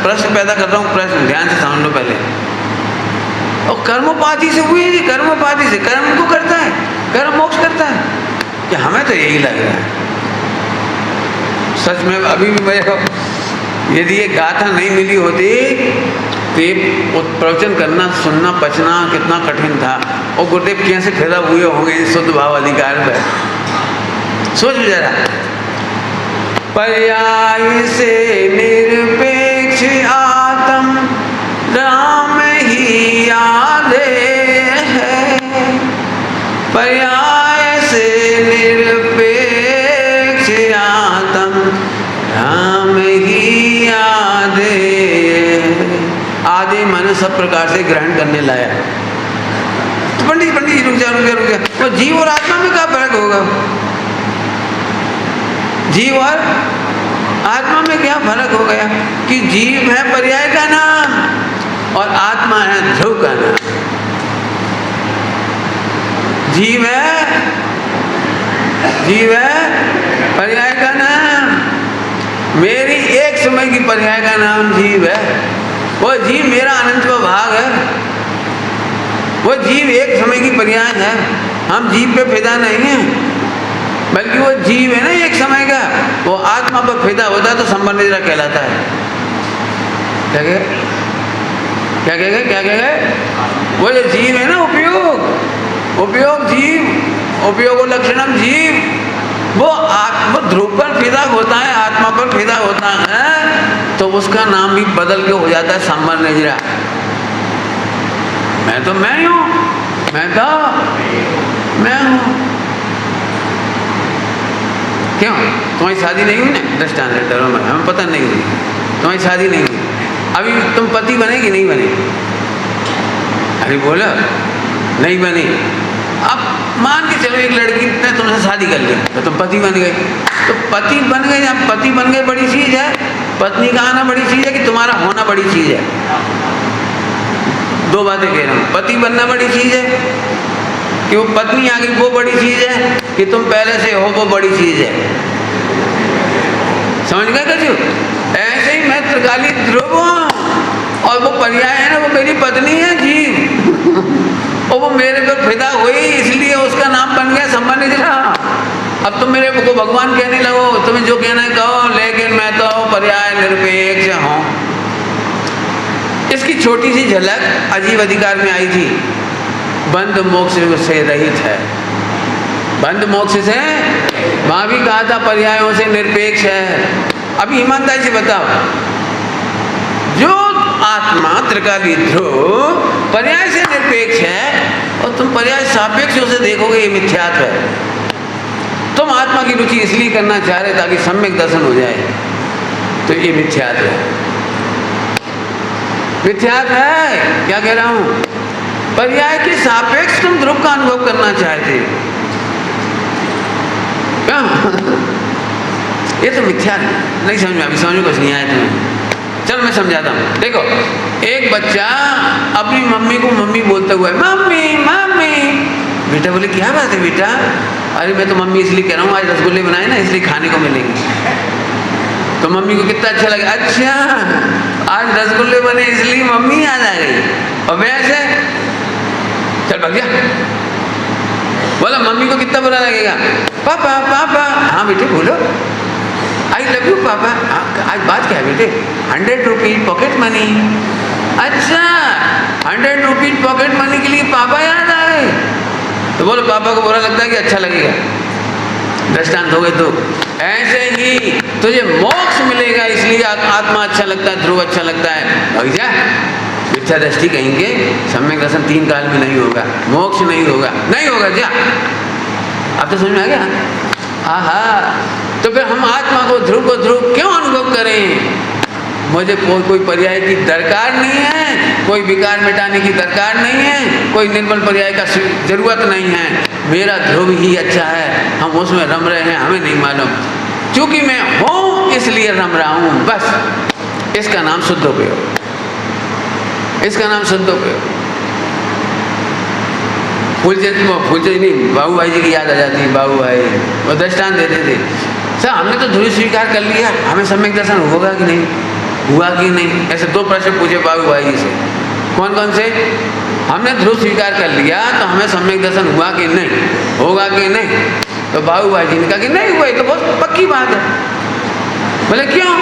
प्रश्न पैदा कर रहा हूँ, प्रश्न ध्यान से समझ लो पहले। और कर्मोपाधि से हुई है, कर्मोपाधि से कर्म को करता है, कर्म मोक्ष करता है। क्या हमें तो यही लग रहा है। सच में अभी भी मेरे यदि ये गाथा नहीं मिली होती तो ये प्रवचन करना सुनना पचना कितना कठिन था। और गुरुदेव कैसे पैदा हुए होंगे इस शुद्ध भाव अधिकार पर? सोच जरा। पर्याय से निरपेक्ष आत्म राम ही आधे है, पर्याय से निरपेक्ष आत्म राम ही आधे। आधे मन सब प्रकार से ग्रहण करने लाया। तो पंडित जी रुक जा। तो जीव और आत्मा में क्या फर्क होगा? जीव और आत्मा में क्या फर्क हो गया कि जीव है पर्याय का नाम और आत्मा है ध्रुव का नाम। जीव है पर्याय का नाम, मेरी एक समय की पर्याय का नाम जीव है। वो जीव मेरा अनंत भाग है, वो जीव एक समय की पर्याय है। हम जीव पे फिदा नहीं है, बल्कि वो जीव है ना एक समय का, वो आत्मा पर फिदा होता है तो संबंधित कहलाता है। क्या कहेगा वो जो जीव है ना, उपयोग जीव, उपयोग लक्षणम जीव, वो ध्रुव पर फिदा होता है, आत्मा पर फिदा होता है, तो उसका नाम भी बदल के हो जाता है संबर नजरा। मैं तो मैं हूँ, मैं हूँ। क्यों? तुम्हारी शादी नहीं हुई ना, दृष्टांत है, डरो में हमें पता नहीं हुई, तुम्हारी शादी नहीं हुई, अभी तुम पति बने कि नहीं बने? अरे बोलो नहीं बने। अब मान के चलो एक लड़की ने तुमसे शादी कर ली तो तुम पति बन गए, तो पति बन गए, जब पति बन गए बड़ी चीज है, पत्नी का आना बड़ी चीज है कि तुम्हारा होना बड़ी चीज है? दो बातें कह रहा हूँ, पति बनना बड़ी चीज है कि वो पत्नी आ गई वो बड़ी चीज है, कि तुम पहले से हो वो बड़ी चीज है? समझ गए कछु? ऐसे ही मैं त्रिकाली ध्रुव हूँ और वो पर्याय है ना, वो मेरी पत्नी है जीव, और वो मेरे पर फिदा हुई इसलिए उसका नाम बन गया संबंधित रहा। अब तुम मेरे को भगवान कहने लगो, तुम्हें जो कहना है कहो, लेकिन मैं तो पर्याय निरपेक्ष हूँ। इसकी छोटी सी झलक अजीब अधिकार में आई थी। बंध मोक्ष से रहित है, बंध मोक्ष से, वहां भी कहा था पर्यायों से निरपेक्ष है। अब ईमानदारी से बताओ, जो आत्मा त्रिकाली ध्रुव पर्याय से निरपेक्ष है और तुम पर्याय सापेक्ष उसे देखोगे, ये मिथ्यात्व है। तुम आत्मा की रुचि इसलिए करना चाह रहे ताकि सम्यक दर्शन हो जाए, तो ये मिथ्यात्व है, मिथ्यात्व है। क्या कह रहा हूं? पर्याय के सापेक्ष तुम ध्रुव का अनुभव करना चाहते, क्या? ये तो मिथ्या नहीं समझ में, अभी समझ कुछ नहीं आया तुम्हें। चल मैं समझाता हूँ। देखो, एक बच्चा अपनी मम्मी को मम्मी बोलता हुआ, मम्मी मम्मी। बेटा बोले क्या बात है बेटा? अरे मैं तो मम्मी इसलिए कह रहा हूँ, आज रसगुल्ले बनाए ना इसलिए खाने को मिलेंगे। तो मम्मी को कितना अच्छा लगा, अच्छा आज रसगुल्ले बने इसलिए मम्मी याद आ गई। और वैसे चल भाग जा। बोला मम्मी को कितना बुरा लगेगा, पापा पापा। हाँ बेटे बोलो, आई लव यू पापा। आज बात क्या है बेटे? 100 रुपीज पॉकेट मनी। अच्छा 100 रुपीज पॉकेट मनी के लिए पापा याद आए? तो बोलो पापा को बुरा लगता है कि अच्छा लगेगा? दृष्टांत हो गए। तो ऐसे ही तुझे मोक्ष मिलेगा इसलिए आत्मा अच्छा लगता है, ध्रुव अच्छा लगता है। भाग जा, मिथ्या दृष्टि कहेंगे, सम्यक दर्शन 3 काल में नहीं होगा, मोक्ष नहीं होगा, नहीं होगा। जा, अब तो समझ में आ गया? आहा, तो फिर हम आत्मा को ध्रुव क्यों अनुभव करें? मुझे कोई पर्याय की दरकार नहीं है, कोई विकार मिटाने की दरकार नहीं है, कोई निर्बल पर्याय का जरूरत नहीं है। मेरा ध्रुव ही अच्छा है, हम उसमें रम रहे हैं, हमें नहीं मालूम। क्योंकि मैं हूँ इसलिए रम रहा हूँ, बस। इसका नाम शुद्ध उपयोग, इसका नाम शुद्ध उपयोग। फूलचंद नहीं, बाबू भाई जी की याद आ जाती है। बाबू भाई वो दृष्टांत देते थे, सर हमने तो ध्रुव स्वीकार कर लिया, हमें सम्यक दर्शन होगा कि नहीं, हुआ कि नहीं? ऐसे 2 प्रश्न पूछे बाबू भाई जी से। कौन कौन से? हमने ध्रुव स्वीकार कर लिया तो हमें सम्यक दर्शन हुआ कि नहीं, होगा कि नहीं? तो बाबू भाई जी ने कहा कि नहीं हुआ, तो बहुत पक्की बात है। बोले क्यों?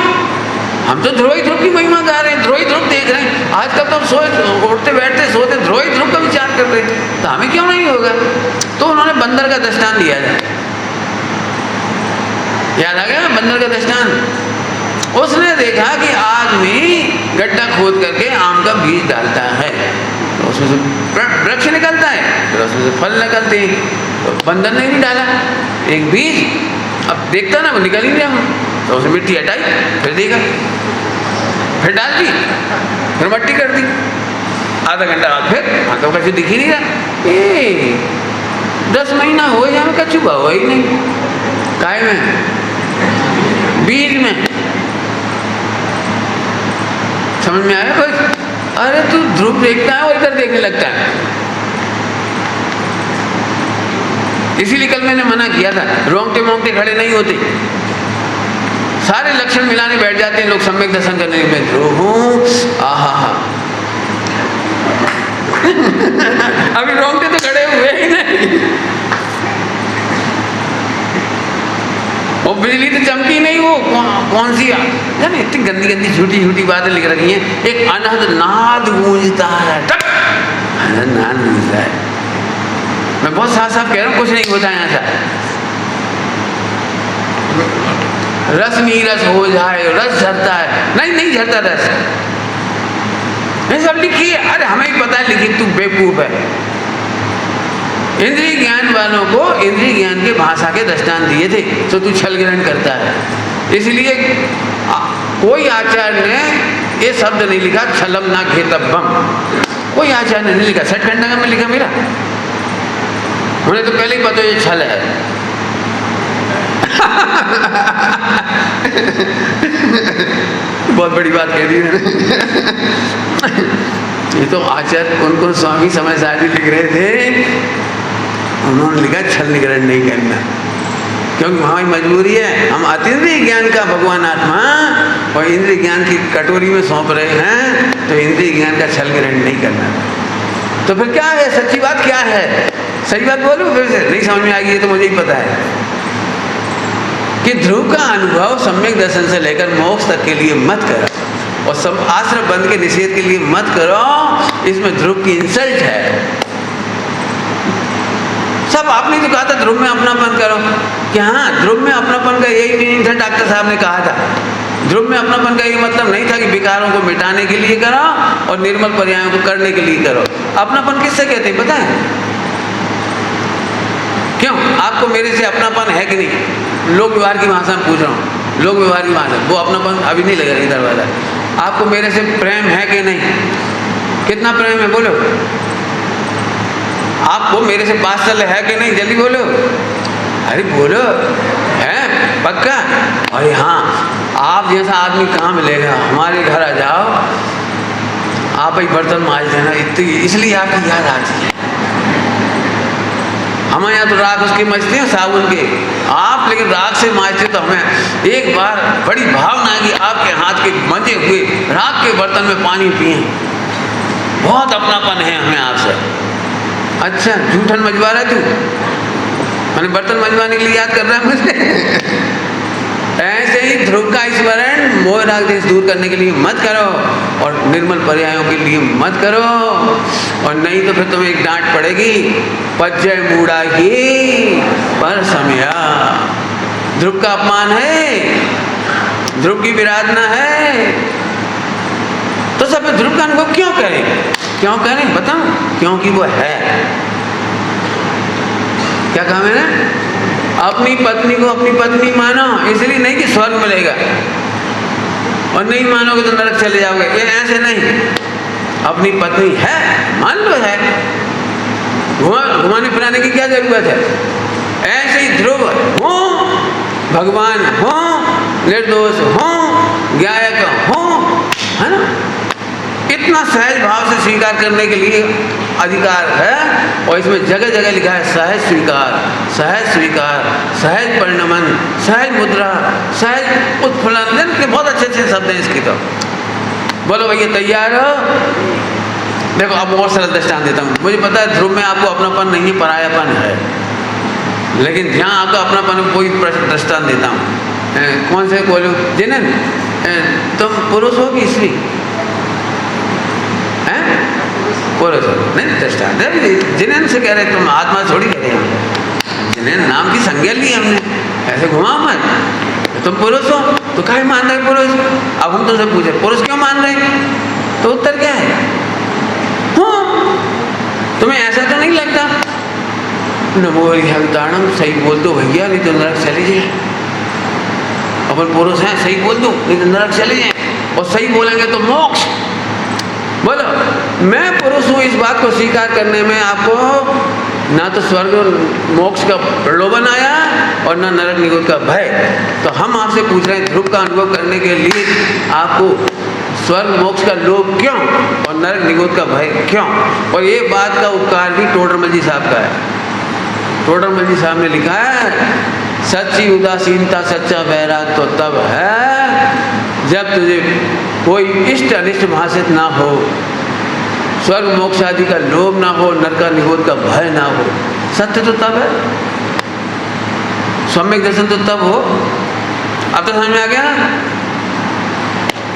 हम तो ध्रुव की महिमा गा रहे हैं, ध्रुव देख रहे हैं। आजकल तो सोए उठते बैठते सोते ध्रुव का विचार कर रहे हैं, तो हमें क्यों नहीं होगा? तो उन्होंने बंदर का दृष्टांत दिया है। याद आ गया बंदर का दृष्टांत? उसने देखा कि आदमी गड्ढा खोद करके आम का बीज डालता है, तो उसमें से वृक्ष निकलता है, फिर उसमें से फल निकलते हैं। तो बंदर ने नहीं डाला एक बीज, अब देखता ना वो निकल ही नहीं, तो उसने मिट्टी हटाई, फिर देखा, फिर डाल दी, फिर मट्टी कर दी। आधा घंटा बाद फिर हाँ तो कछु दिख ही नहीं रहा। 10 महीना हो जाए कछु हुआ ही नहीं। काय में बीच में। समझ में आया कुछ? अरे तू ध्रुव देखता है और इधर देखने लगता है। इसीलिए कल मैंने मना किया था, रोंगटे मोंगटे खड़े नहीं होते, सारे लक्षण मिलाने बैठ जाते हैं लोग सम्यक दर्शन करने में। ध्रुव हूं, आहा अभी रोंगटे तो खड़े हुए ही नहीं, वो बिजली तो चमकी नहीं, वो कौन सी जाने इतनी गंदी गंदी झूठी झूठी बातें लिख रखी हैं। एक अनहद नाद गूंजता है, अनहद नाद गूंजता है। मैं बहुत साफ साफ कह रहा हूँ, कुछ नहीं होता है ऐसा। रस नीरस हो जाए, रस झरता है, नहीं झरता रस, ये सब लिखी है। अरे हमें ही पता है, लेकिन तू बेवकूफ है। इंद्रिय ज्ञान वालों को इंद्रिय ज्ञान के भाषा के दृष्टांत दिए थे, तो तू छल ग्रहण करता है। इसलिए कोई आचार्य ने ये शब्द नहीं लिखा छलम ना घेतब्बम, कोई आचार्य ने नहीं लिखा। सठखंडा में लिखा मेरा, उन्हें तो पहले ही पता ये छल है। बहुत बड़ी बात कह दी मैंने। ये तो आचार्य कौन कौन स्वामी समय सारणी लिख रहे थे, उन्होंने लिखा छल निग्रहण नहीं करना, क्योंकि हमारी मजबूरी है। हम अतीन्द्रिय ज्ञान का भगवान आत्मा और इंद्रिय ज्ञान की कटोरी में सौंप रहे हैं, तो इंद्रिय ज्ञान का छल ग्रहण नहीं करना। तो फिर क्या है, सच्ची बात क्या है? सही बात बोलूं फिर से, नहीं समझ में आएगी ये तो मुझे ही पता है कि ध्रुव का अनुभव सम्यक दर्शन से लेकर मोक्ष तक के लिए मत करो, और सब आश्रम बंद के निषेध के लिए मत करो। इसमें ध्रुव की इंसल्ट है। सब आपने जो कहा था ध्रुव में अपनापन करो, कि हाँ ध्रुव में अपनापन का यही मीनिंग था, डॉक्टर साहब ने कहा था। ध्रुव में अपनापन का ये मतलब नहीं था कि विकारों को मिटाने के लिए करो और निर्मल पर्यायों को करने के लिए करो। अपनापन किससे कहते हैं पता है? क्यों? आपको मेरे से अपनापन है कि नहीं? लोक व्यवहार की भाषा में पूछ रहा हूँ, लोक व्यवहार की भाषा, वो अपनापन अभी नहीं लगा इधर वाला। आपको मेरे से प्रेम है कि नहीं? कितना प्रेम है बोलो? आपको मेरे से वात्सल्य है कि नहीं? जल्दी बोलो। अरे बोलो, है पक्का? अरे हाँ, आप जैसा आदमी कहाँ मिलेगा? हमारे घर आ जाओ, आप ही बर्तन मांज देना, इतनी इसलिए आपकी याद आती है। हमारे यहाँ तो राख उसकी मचते हैं साबुन के, आप लेकिन राख से मांजते, तो हमें एक बार बड़ी भावना है कि आपके हाथ के मंजे हुए राख के बर्तन में पानी पिए। बहुत अपनापन है हमें आपसे। अच्छा, झूठन मजवा रहा है तू? मैंने बर्तन मजवाने के लिए याद कर रहा है मुझे। ऐसे ही ध्रुव का स्मरण मोह राग देश दूर करने के लिए मत करो, और निर्मल पर्यायों के लिए मत करो, और नहीं तो फिर तुम्हें एक डांट पड़ेगी, पज्जय मूढ़ा ही पर समया। ध्रुव का अपमान है, ध्रुव की विराधना है, तो सब ध्रुव का अनुभव क्यों करें? क्यों करें बताऊं? क्योंकि वो है। क्या कहा मैंने? अपनी पत्नी को अपनी पत्नी मानो, इसलिए नहीं कि स्वर्ग मिलेगा, और नहीं मानोगे तो नरक चले जाओगे, ये ऐसे नहीं। अपनी पत्नी है, मान लो है, घुमाने फिराने की क्या जरूरत है? ऐसे ही ध्रुव हो, भगवान हो, निर्दोष हो, गायक हो, है ना? इतना सहज भाव से स्वीकार करने के लिए अधिकार है, और इसमें जगह जगह लिखा है सहज स्वीकार, सहज स्वीकार, सहज परिणमन, सहज मुद्रा, सहज उत्फुल्लन, के बहुत अच्छे अच्छे शब्द हैं इसकी। तो बोलो भैया तैयार हो? देखो अब और सरल दृष्टांत देता हूँ। मुझे पता है ध्रुव में आपको अपनापन नहीं है, परायापन है, लेकिन ध्यान आपका अपनापन कोई दृष्टांत देता हूँ। कौन से बोलो? जिन्हें तुम पुरुष हो कि स्त्री? पुरुष हो, नहीं दृष्टांत जिन्हें से कह रहे तुम आत्मा थोड़ी कह रहे हैं, जिन्हें नाम की संज्ञा ली हमने, ऐसे घुमाओ मत। तुम पुरुष हो तो क्या मान रहे पुरुष? अब हम तुमसे पूछे पुरुष क्यों मान रहे, तो उत्तर क्या है? हाँ, तुम्हें ऐसा तो नहीं लगता? नमो हरिहरदानम, सही बोल दो भैया, नहीं तो नरक चले जाए। अपन पुरुष हैं, सही बोल दो, नहीं तो नरक चले जाए, और सही बोलेंगे तो मोक्ष। बोलो, मैं पुरुष हूँ, इस बात को स्वीकार करने में आपको ना तो स्वर्ग मोक्ष का प्रलोभन आया और ना नरक निगोद का भय। तो हम आपसे पूछ रहे हैं, ध्रुव का अनुभव करने के लिए आपको स्वर्ग मोक्ष का लोभ क्यों और नरक निगोद का भय क्यों? और ये बात का उपकार भी टोडरमल जी साहब का है। टोडरमल जी साहब ने लिखा है, सच्ची उदासीनता सच्चा वैराग तो तब है जब तुझे कोई इष्ट अनिष्ट भाषित ना हो, स्वर्ग मोक्ष आदि का लोभ ना हो, नरक निगोद का भय ना हो। सत्य तो तब है, सम्यक दर्शन तो तब हो। अब तो समझ में आ गया ना?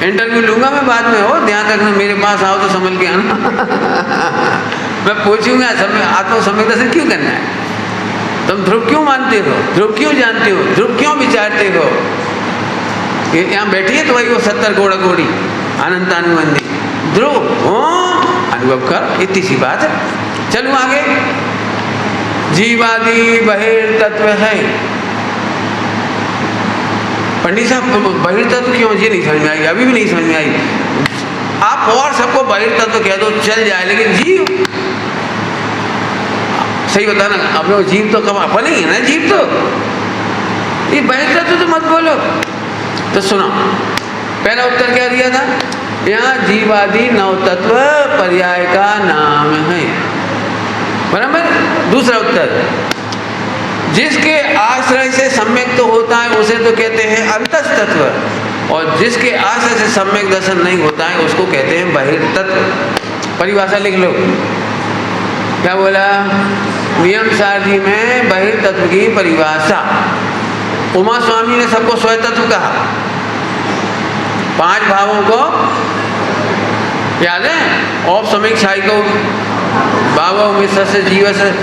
इंटरव्यू लूंगा मैं बाद में, हो ध्यान रखना, मेरे पास आओ तो संभल के आना। मैं पूछूंगा आत्मा सम्यक दर्शन क्यों करना है, तुम ध्रुव क्यों मानते हो, ध्रुव क्यों जानते हो, ध्रुव क्यों विचारते हो? यहाँ बैठिए तो वही वो 70 घोड़ा घोड़ी अनंत अनुबंधी ध्रुव हो, अनुभव कर, इतनी सी बात है। चलूँ आगे। जीवादि बहिर्तत्व है। पंडित साहब बहिर्तत्व क्यों, ये नहीं समझ में आई, अभी भी नहीं समझ में आई। आप और सबको बहिर्तत्व कह दो चल जाए, लेकिन जीव सही बता ना, आप लोग जीव तो कब अपन ही है ना, जीव तो ये बहिर्तत्व तो मत बोलो। तो सुनो, पहला उत्तर क्या दिया था? यहाँ जीवादि नवतत्व पर्याय का नाम है, बराबर। दूसरा उत्तर, जिसके आश्रय से सम्यक तो होता है उसे तो कहते हैं अंतस्तत्व, और जिसके आश्रय से सम्यक दर्शन नहीं होता है उसको कहते हैं बहिर्तत्व। परिभाषा लिख लो, क्या बोला? नियम सारणी में बहिर्तत्व की परिभाषा। उमा स्वामी ने सबको स्वतत्व कहा, 5 भावों को याद है? औपसमिक साइको भावों में सस्य जीवस्य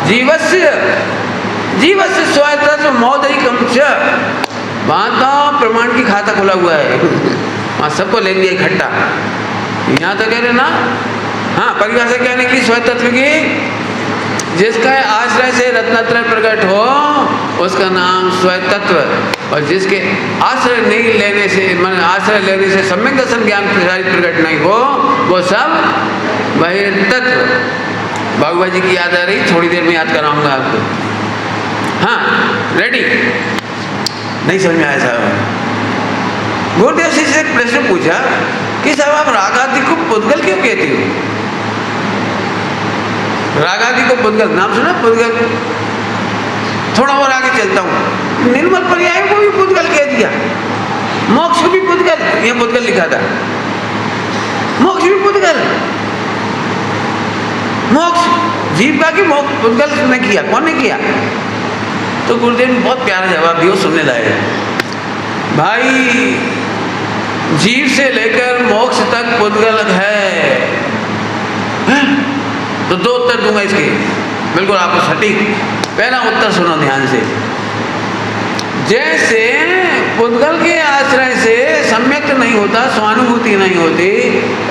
जीवस्य जीवस्य स्वतत्व मौदरिकम च। वहाँ तो प्रमाण की खाता खुला हुआ है, वहाँ सबको ले लिया इकट्ठा। यहाँ तो कह रहे ना, हाँ परिभाषा क्या निकली स्वतत्व की? जिसका आश्रय से रत्नत्रय प्रकट हो उसका नाम स्वतत्व, और जिसके आश्रय नहीं लेने से, मान आश्रय लेने से सम्यक दर्शन ज्ञान प्रकट नहीं हो, वो सब बहिर्तत्व। बाबूबा जी की याद आ रही, थोड़ी देर में याद कराऊंगा आपको। हाँ रेडी? नहीं समझ में आया साहब? गुरुदेव जी से एक प्रश्न पूछा कि साहब आप राग आदि को पुद्गल क्यों कहते हो? राग आदि को पुद्गल, नाम सुना पुद्गल? थोड़ा और आगे चलता हूँ, निर्मल पर्याय को भी पुद्गल कह दिया, मोक्ष को भी पुद्गल, ये पुद्गल लिखा था, मोक्ष भी पुद्गल। मोक्ष जीव का कि मोक्ष पुद्गल ने किया, कौन ने किया? तो गुरुदेव ने बहुत प्यारा जवाब दिया, सुनने लायक। भाई जीव से लेकर मोक्ष तक पुद्गल है। तो 2 उत्तर दूंगा इसके, बिल्कुल आपको सटीक। पहला उत्तर सुनो ध्यान से, जैसे पुद्गल के आश्रय से सम्यक नहीं होता, स्वानुभूति नहीं होती,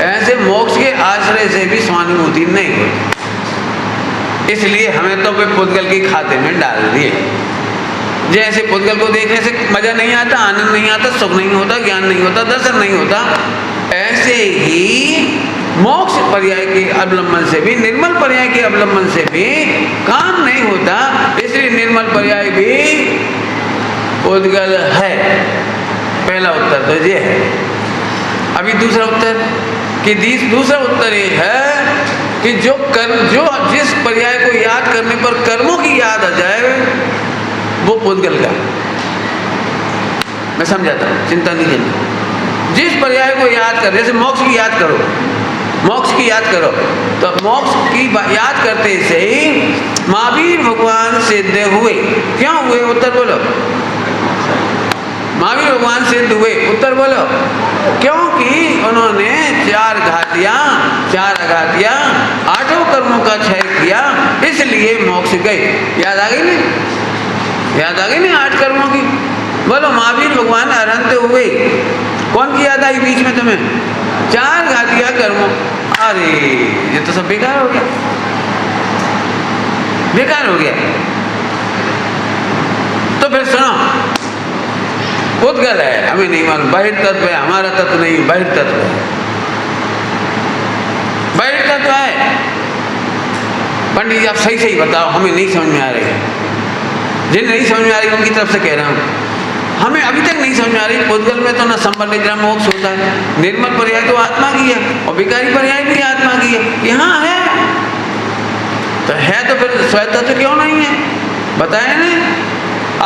ऐसे मोक्ष के आश्रय से भी स्वानुभूति नहीं होती। इसलिए हमें तो वे पुद्गल के खाते में डाल दिए। जैसे पुद्गल को देखने से मजा नहीं आता, आनंद नहीं आता, सुख नहीं होता, ज्ञान नहीं होता, दर्शन नहीं होता, ऐसे ही मोक्ष पर्याय के अवलंबन से भी, निर्मल पर्याय के अवलंबन से भी काम नहीं होता, इसलिए निर्मल पर्याय भी पुद्गल है। पहला उत्तर तो ये है। अभी दूसरा उत्तर कि दूसरा उत्तर ये है कि जो जिस पर्याय को याद करने पर कर्मों की याद आ जाए वो पुद्गल का। मैं समझाता हूँ, चिंता नहीं करनी। जिस पर्याय को याद कर, जैसे मोक्ष की याद करो, मोक्ष की याद करो, तो मोक्ष की याद करते से ही महावीर भगवान सिद्ध हुए। क्यों हुए? उत्तर बोलो। महावीर भगवान सिद्ध हुए, उत्तर बोलो। क्योंकि उन्होंने 4 घातियां 4 अघातियां 8 कर्मों का क्षय किया, इसलिए मोक्ष गए। याद आ गई नहीं? याद आ गई नहीं 8 कर्मों की? बोलो महावीर भगवान अरहंत हुए, कौन की याद आई बीच में तुम्हें? 4 घातियां कर्मों। अरे ये तो सब बेकार हो गया, बेकार हो गया। तो फिर सुनो, पुद्गल है, हमें नहीं मालूम, बहिर्तत्व है, हमारा तत्व नहीं, बहिर्तत्व है, बहिर्तत्व है। पंडित जी आप सही सही बताओ, हमें नहीं समझ में आ रही है। जिन नहीं समझ में आ रही उनकी तरफ से कह रहा हूँ, हमें अभी तक नहीं समझ में आ रही। उद्गल में तो न संबल निद्रा मोक्ष होता है, निर्मल पर्याय तो आत्मा की है और विकारी पर्याय भी आत्मा की है। यहाँ है तो फिर स्वयं तत्व क्यों नहीं है? बताए ना,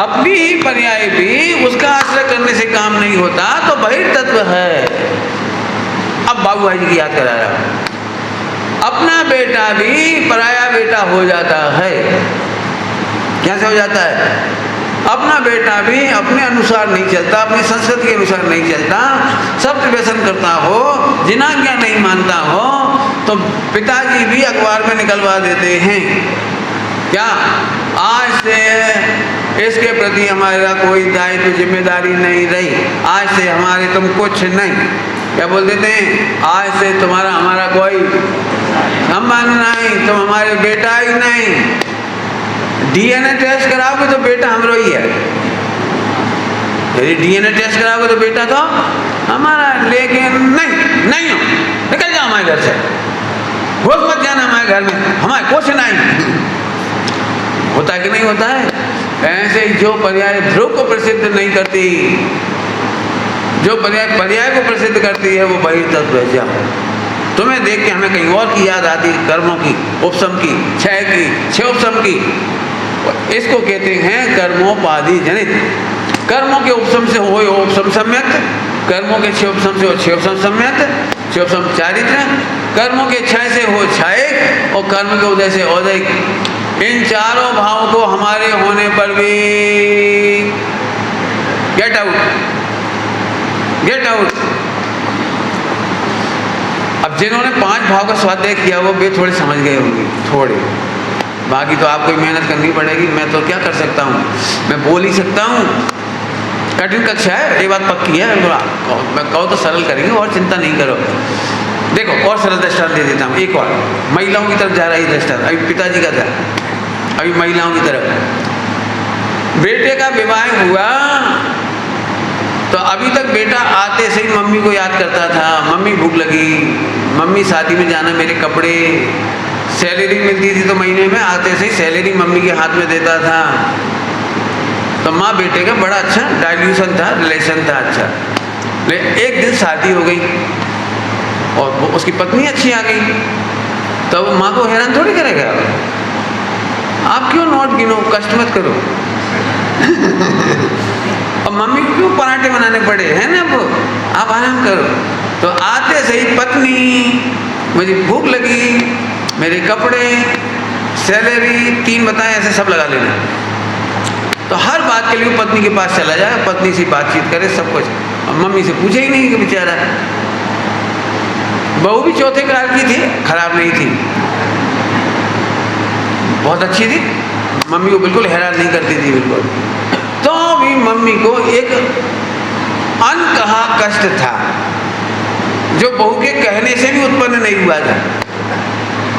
अपनी ही पर्याय भी उसका आश्रय करने से काम नहीं होता तो बहिर्तत्व है। अब बाबू भाई जी की याद करा रहा हूं, अपना बेटा भी पराया बेटा हो जाता है। कैसे हो जाता है? अपना बेटा भी अपने अनुसार नहीं चलता, अपनी संस्कृति के अनुसार नहीं चलता, सब व्यसन करता हो, जिनाज्ञा नहीं मानता हो, तो पिताजी भी अखबार में निकलवा देते हैं, क्या आज से इसके प्रति हमारा कोई दायित्व जिम्मेदारी नहीं रही, आज से हमारे तुम कुछ नहीं। क्या बोल देते हैं? आज से तुम्हारा हमारा कोई संबंध नहीं, तुम हमारे बेटा ही नहीं। डीएनए टेस्ट कराओगे तो बेटा हमरो ही है, यदि डीएनए टेस्ट कराओगे तो बेटा तो हमारा, लेकिन नहीं हो, निकल जाओ हमारे घर से, रोज मत जाना हमारे घर में, हमारे कुछ नहीं। होता है कि नहीं होता है? ऐसे ही जो पर्याय ध्रुव को प्रसिद्ध नहीं करती, जो पर्याय को प्रसिद्ध करती है वो बहिर्तत्व है। तुम्हें देख के हमें कहीं और की याद आती, कर्मों की, उपशम की, क्षय की, क्षय उपशम की। इसको कहते हैं कर्मोपाधि जनित। कर्मों के उपशम से हो उपशम सम्यक, कर्मों के क्षय उपशम से हो क्षय उपशम सम्यक, क्षय उपशम चारित्र, कर्मों के क्षय से हो क्षयिक और कर्म के उदय से औदयिक। इन चारों भावों को हमारे होने पर भी गेट आउट। अब जिन्होंने 5 भाव का स्वाध्याय किया वो भी थोड़े समझ गए होंगे, थोड़े, बाकी तो आपको मेहनत करनी पड़ेगी। मैं तो क्या कर सकता हूँ, मैं बोल ही सकता हूँ। कठिन कक्षा है, ये बात पक्की है। मैं कहूँ तो सरल करेंगे और चिंता नहीं करो। देखो और सरल दृष्टांत दे देता हूँ, एक और महिलाओं की तरफ जा रहा है दृष्टांत। अभी पिताजी का था, अभी महिलाओं की तरफ। बेटे का विवाह हुआ तो अभी तक बेटा आते से ही मम्मी को याद करता था, मम्मी भूख लगी, मम्मी शादी में जाना, मेरे कपड़े। सैलरी मिलती थी तो महीने में आते से ही सैलरी मम्मी के हाथ में देता था। तो माँ बेटे का बड़ा अच्छा डाइल्यूशन था, रिलेशन था अच्छा। लेकिन एक दिन शादी हो गई और उसकी पत्नी अच्छी आ गई, तो वो माँ को हैरान थोड़ी करेगा। आप क्यों नोट गिनो, कष्ट मत करो। और मम्मी को क्यों पराठे बनाने पड़े हैं ना, वो आप आराम करो। तो आते से ही पत्नी, मुझे भूख लगी, मेरे कपड़े, सैलरी, 3 बताएं, ऐसे सब लगा लेना। तो हर बात के लिए पत्नी के पास चला जाए, पत्नी से बातचीत करे, सब कुछ। और मम्मी से पूछे ही नहीं कि बेचारा। बहू भी चौथे काल की थी, खराब नहीं थी, बहुत अच्छी थी, मम्मी को बिल्कुल हैरान नहीं करती थी बिल्कुल। तो भी मम्मी को एक अनकहा कष्ट था जो बहू के कहने से भी उत्पन्न नहीं हुआ था।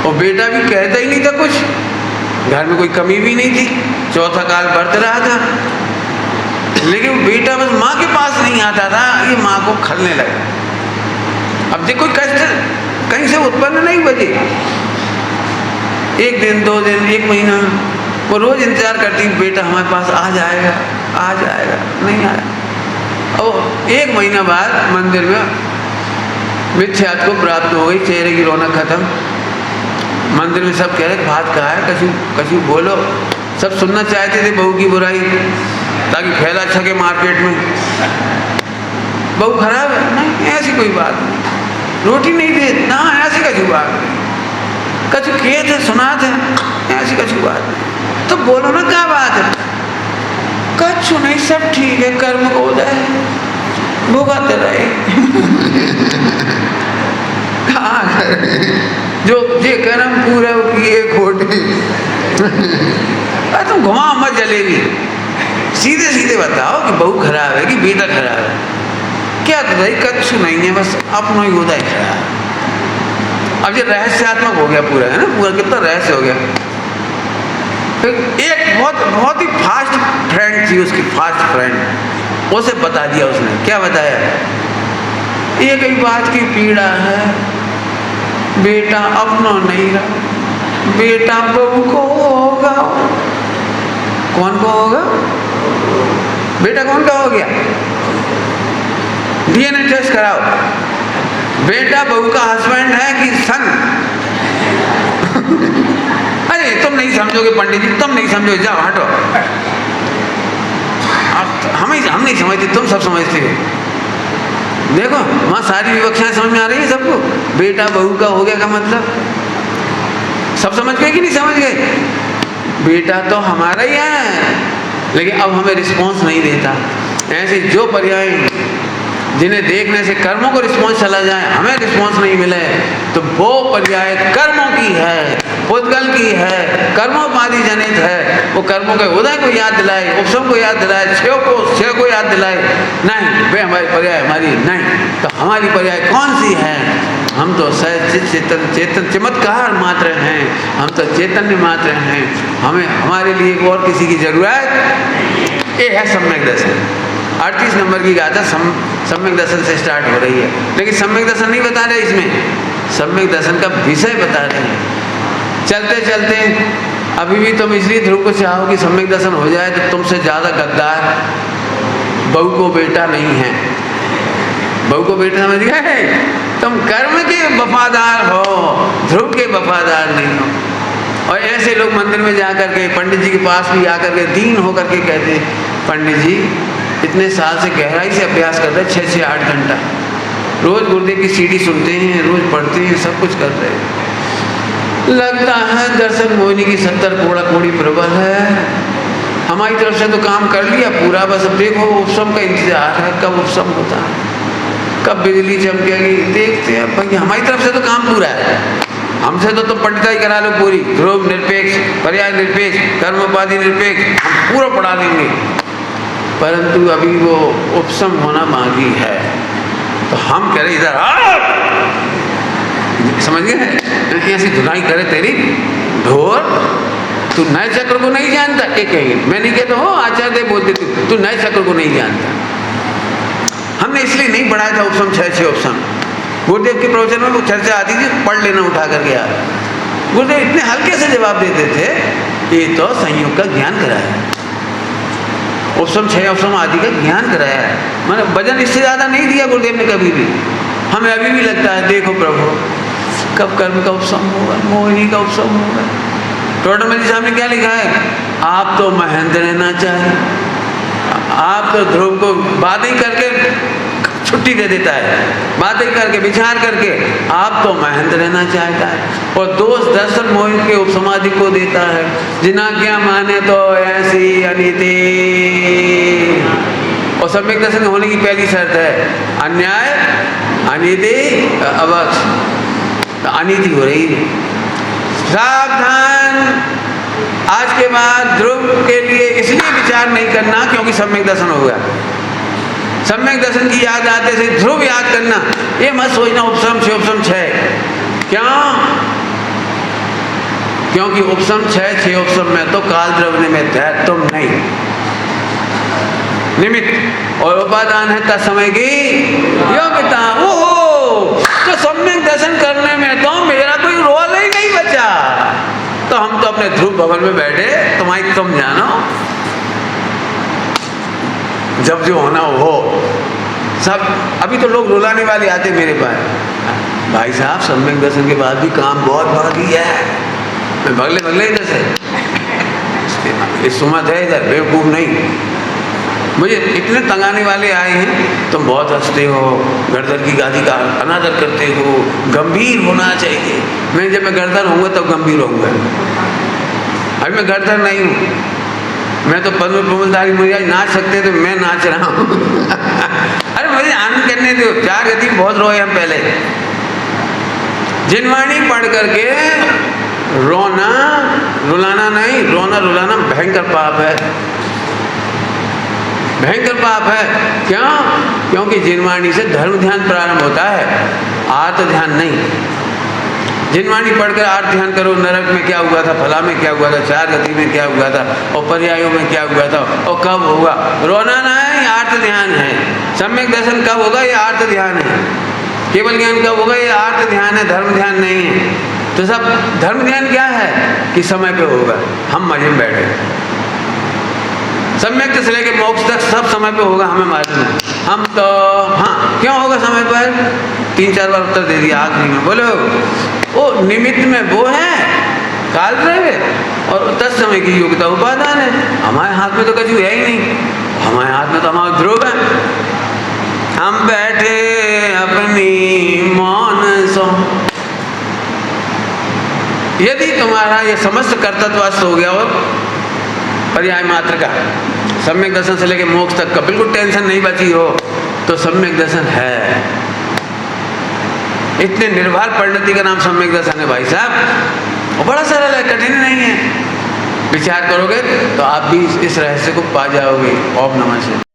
और बेटा भी कहता ही नहीं था कुछ, घर में कोई कमी भी नहीं थी, चौथा काल बरत रहा था। लेकिन बेटा बस माँ के पास नहीं आता था, ये माँ को खलने लगा। अब देखो कष्ट कहीं से उत्पन्न नहीं हुआ थी। 1 दिन 2 दिन 1 महीना वो रोज इंतजार करती, बेटा हमारे पास आ जाएगा, नहीं आया। और 1 महीना बाद मंदिर में मिथ्यात्व को प्राप्त हो गई, चेहरे की रौनक खत्म। मंदिर में सब कह रहे बात कहाँ है, कछु बोलो। सब सुनना चाहते थे बहू की बुराई, ताकि फैला सके मार्केट में। बहू खराब है, नहीं ऐसी कोई बात नहीं। रोटी नहीं दे ना, ऐसी कछु बात नहीं। कछु किए थे, सुना थे, ऐसी कछु बात नहीं। तो बोलो ना क्या बात है। कछु नहीं, सब ठीक है, कर्म को उदय भुगत रहे। जो जे कर्म पूरा किए खोटे। तुम घुमाओ मत जलेबी, सीधे सीधे बताओ कि बहू खराब है कि बेटा खराब है। क्या तो भाई कछु नहीं है, बस अपना ही उदय खराब। अब ये रहस्यात्मक हो गया पूरा, है ना, पूरा कितना रहस्य हो गया। तो एक बहुत ही फास्ट फ्रेंड थी उसकी, फास्ट फ्रेंड, उसे बता दिया उसने। क्या बताया? ये कई बात की पीड़ा है, बेटा अपना नहीं रहा, बेटा बहू को होगा। कौन को होगा? बेटा कौन का हो गया? डीएनए टेस्ट कराओ। बेटा बहू का हस्बैंड है कि सन? अरे तुम नहीं समझोगे पंडित जी, तुम नहीं समझोगे, जाओ हटो। हम नहीं समझते, तुम सब समझते हो। देखो वहां सारी विवक्षाएं समझ में आ रही है सबको। बेटा बहू का हो गया का मतलब सब समझ गए कि नहीं समझ गए? बेटा तो हमारा ही है, लेकिन अब हमें रिस्पॉन्स नहीं देता। ऐसे जो पर्याय जिन्हें देखने से कर्मों को रिस्पॉन्स चला जाए, हमें रिस्पॉन्स नहीं मिले, तो वो पर्याय कर्मों की है, पुद्गल की है, कर्मोपाधि जनित है। वो कर्मों के उदय को याद दिलाए, उपशम को याद दिलाए, क्षय को याद दिलाए, नहीं वे हमारी पर्याय हमारी नहीं। तो हमारी पर्याय कौन सी है? हम तो चेतन चमत्कार मात्र हैं, हम तो चैतन्य मात्र हैं। हमें हमारे लिए और किसी की जरूरत। ये है सम्यक दर्शन। 38 नंबर की गाथा सम्यक दर्शन से स्टार्ट हो रही है, लेकिन सम्यक दर्शन नहीं बता रहे इसमें, सम्यक दर्शन का विषय बता रहे हैं। चलते चलते अभी भी तुम इसलिए ध्रुव को चाहो कि सम्यक दर्शन हो जाए, तो तुमसे ज़्यादा गद्दार बहू को बेटा नहीं है। बहू को बेटा समझ गए? तुम कर्म के वफादार हो, ध्रुव के वफादार नहीं हो। और ऐसे लोग मंदिर में जाकर के पंडित जी के पास भी आकर के दीन होकर के कहते, पंडित जी इतने साल से गहराई से अभ्यास करते हैं, 6 से 8 घंटा रोज गुरुदेव की सीडी सुनते हैं, रोज पढ़ते हैं, सब कुछ कर रहे हैं। लगता है दर्शन मोहिनी की 70 कोड़ा कोड़ी प्रबल है। हमारी तरफ से तो काम कर लिया पूरा, बस अब देखो उपशम का इंतजार है, कब उपशम होता है, कब बिजली चमकेगी, देखते हैं भाई। हमारी तरफ से तो काम पूरा है, हमसे तो तुम पंडिताई करा लो पूरी, ध्रुव निरपेक्ष, पर्याय निरपेक्ष, कर्मोपाधि निरपेक्ष, हम पूरा पढ़ा देंगे। परंतु अभी वो उपशम होना बाकी है। तो हम कह रहे इधर आ, समझ गए? ऐसी धुनाई करे तेरी ढोर, तू नए चक्र को नहीं जानता। एक कहेंगे, मैं नहीं कहता हूँ, आचार्य देव बोलते तू नए चक्र को नहीं जानता। हमने इसलिए नहीं पढ़ाया था उपशम 6 उपशम। गुरुदेव के प्रवचन में वो चर्चा आती थी, पढ़ लेना उठा करके यार। गुरुदेव इतने हल्के से जवाब देते थे, ये तो संयोग का ज्ञान कराया है, उपशम 6 उपशम आदि का ज्ञान कराया है। मैंने वजन इससे ज़्यादा नहीं दिया गुरुदेव ने कभी भी। हमें अभी भी लगता है देखो प्रभु कब कर्म का उपशम होगा, मोहिनी का उपशम होगा। टोटमल जी साहब ने क्या लिखा है? आप तो महेंद्र रहना चाहे, आप तो ध्रुव को बातें करके छुट्टी दे देता है, बातें करके विचार करके आप तो महेंद्र रहना चाहता है, और दोष दर्शन मोहित के उपसमाधि को देता है। जिना क्या माने तो ऐसी अनीति। और सम्यक दर्शन होने की पहली शर्त है अन्याय, अनीति, अवक्ष। तो अनीति हो रही है, सावधान। आज के बाद ध्रुव के लिए इसलिए विचार नहीं करना क्योंकि सम्यक दर्शन हो गया। सम्यक दर्शन की याद आते से ध्रुव याद करना, ये मत सोचना उपशम 6 उपशम 6। क्यों? क्योंकि उपशम 6 उपशम में तो काल द्रव्य निमित्त है, तुम नहीं निमित्त, और उपादान है तत्समय की योग्यता। ओहो, तो सम्यक दर्शन करने में तो मेरा कोई रोल ही नहीं बचा। तो हम तो अपने ध्रुव भवन में बैठे, तुम्हारी तुम जानो, जब जो होना हो सब। अभी तो लोग रुलाने वाले आते मेरे पास, भाई साहब सम्यक दर्शन के बाद भी काम बहुत बाकी है। मैं भगले इधर से, इस सुमत है इधर, बेवकूफ नहीं। मुझे इतने तंगाने वाले आए हैं, तुम बहुत हंसते हो, गर्दन की गादी का अनादर करते हो, गंभीर होना चाहिए। मैं जब मैं गर्दन होऊंगा तब गंभीर होऊंगा। अभी मैं गर्दन नहीं हूँ, मैं तो पद्म प्रबलधारी मुझे नाच सकते तो मैं नाच रहा हूँ। अरे मुझे आनंद करने दो, 4 गति बहुत रोए हम पहले। जिनवाणी पढ़ करके रोना रुलाना नहीं, रोना रुलाना भयंकर पाप है, भयंकर पाप है। क्यों? क्योंकि जिनवाणी से धर्म ध्यान प्रारंभ होता है, आर्त ध्यान नहीं। जिनवाणी पढ़कर आर्त ध्यान करो, नरक में क्या हुआ था, फला में क्या हुआ था, 4 गति में क्या हुआ था, और पर्यायों में क्या हुआ था, और कब होगा। रोना नहीं, आर्त ध्यान है। सम्यक दर्शन कब होगा, ये आर्त ध्यान है। केवल ज्ञान कब होगा, ये आर्त ध्यान है, धर्म ध्यान नहीं है। तो सब धर्म ज्ञान क्या है कि समय पे होगा, हम मजे में बैठे। सम्यक से लेके मोक्ष तक सब समय पे होगा, हमें मालूम है। हम तो हाँ क्यों होगा समय पर, 3-4 बार उत्तर दे दिया आखिरी में। बोलो वो निमित्त में वो है काल रहे और तत्समय की योग्यता उपादान है। हमारे हाथ में तो कछु है ही नहीं, हमारे हाथ में तो हमारा ध्रुव है। हम बैठे अपनी मौन सो। यदि तुम्हारा ये समस्त कर्तव्यस्थ हो गया और पर्याय मात्र का सम्यक दर्शन से लेके मोक्ष तक का बिल्कुल टेंशन नहीं बची हो, तो सम्यक दर्शन है। इतने निर्भर परिणति का नाम सम्यक दर्शन है भाई साहब, और बड़ा सरल है, कठिन नहीं है। विचार करोगे तो आप भी इस रहस्य को पा जाओगे। ओम नमः शिवाय।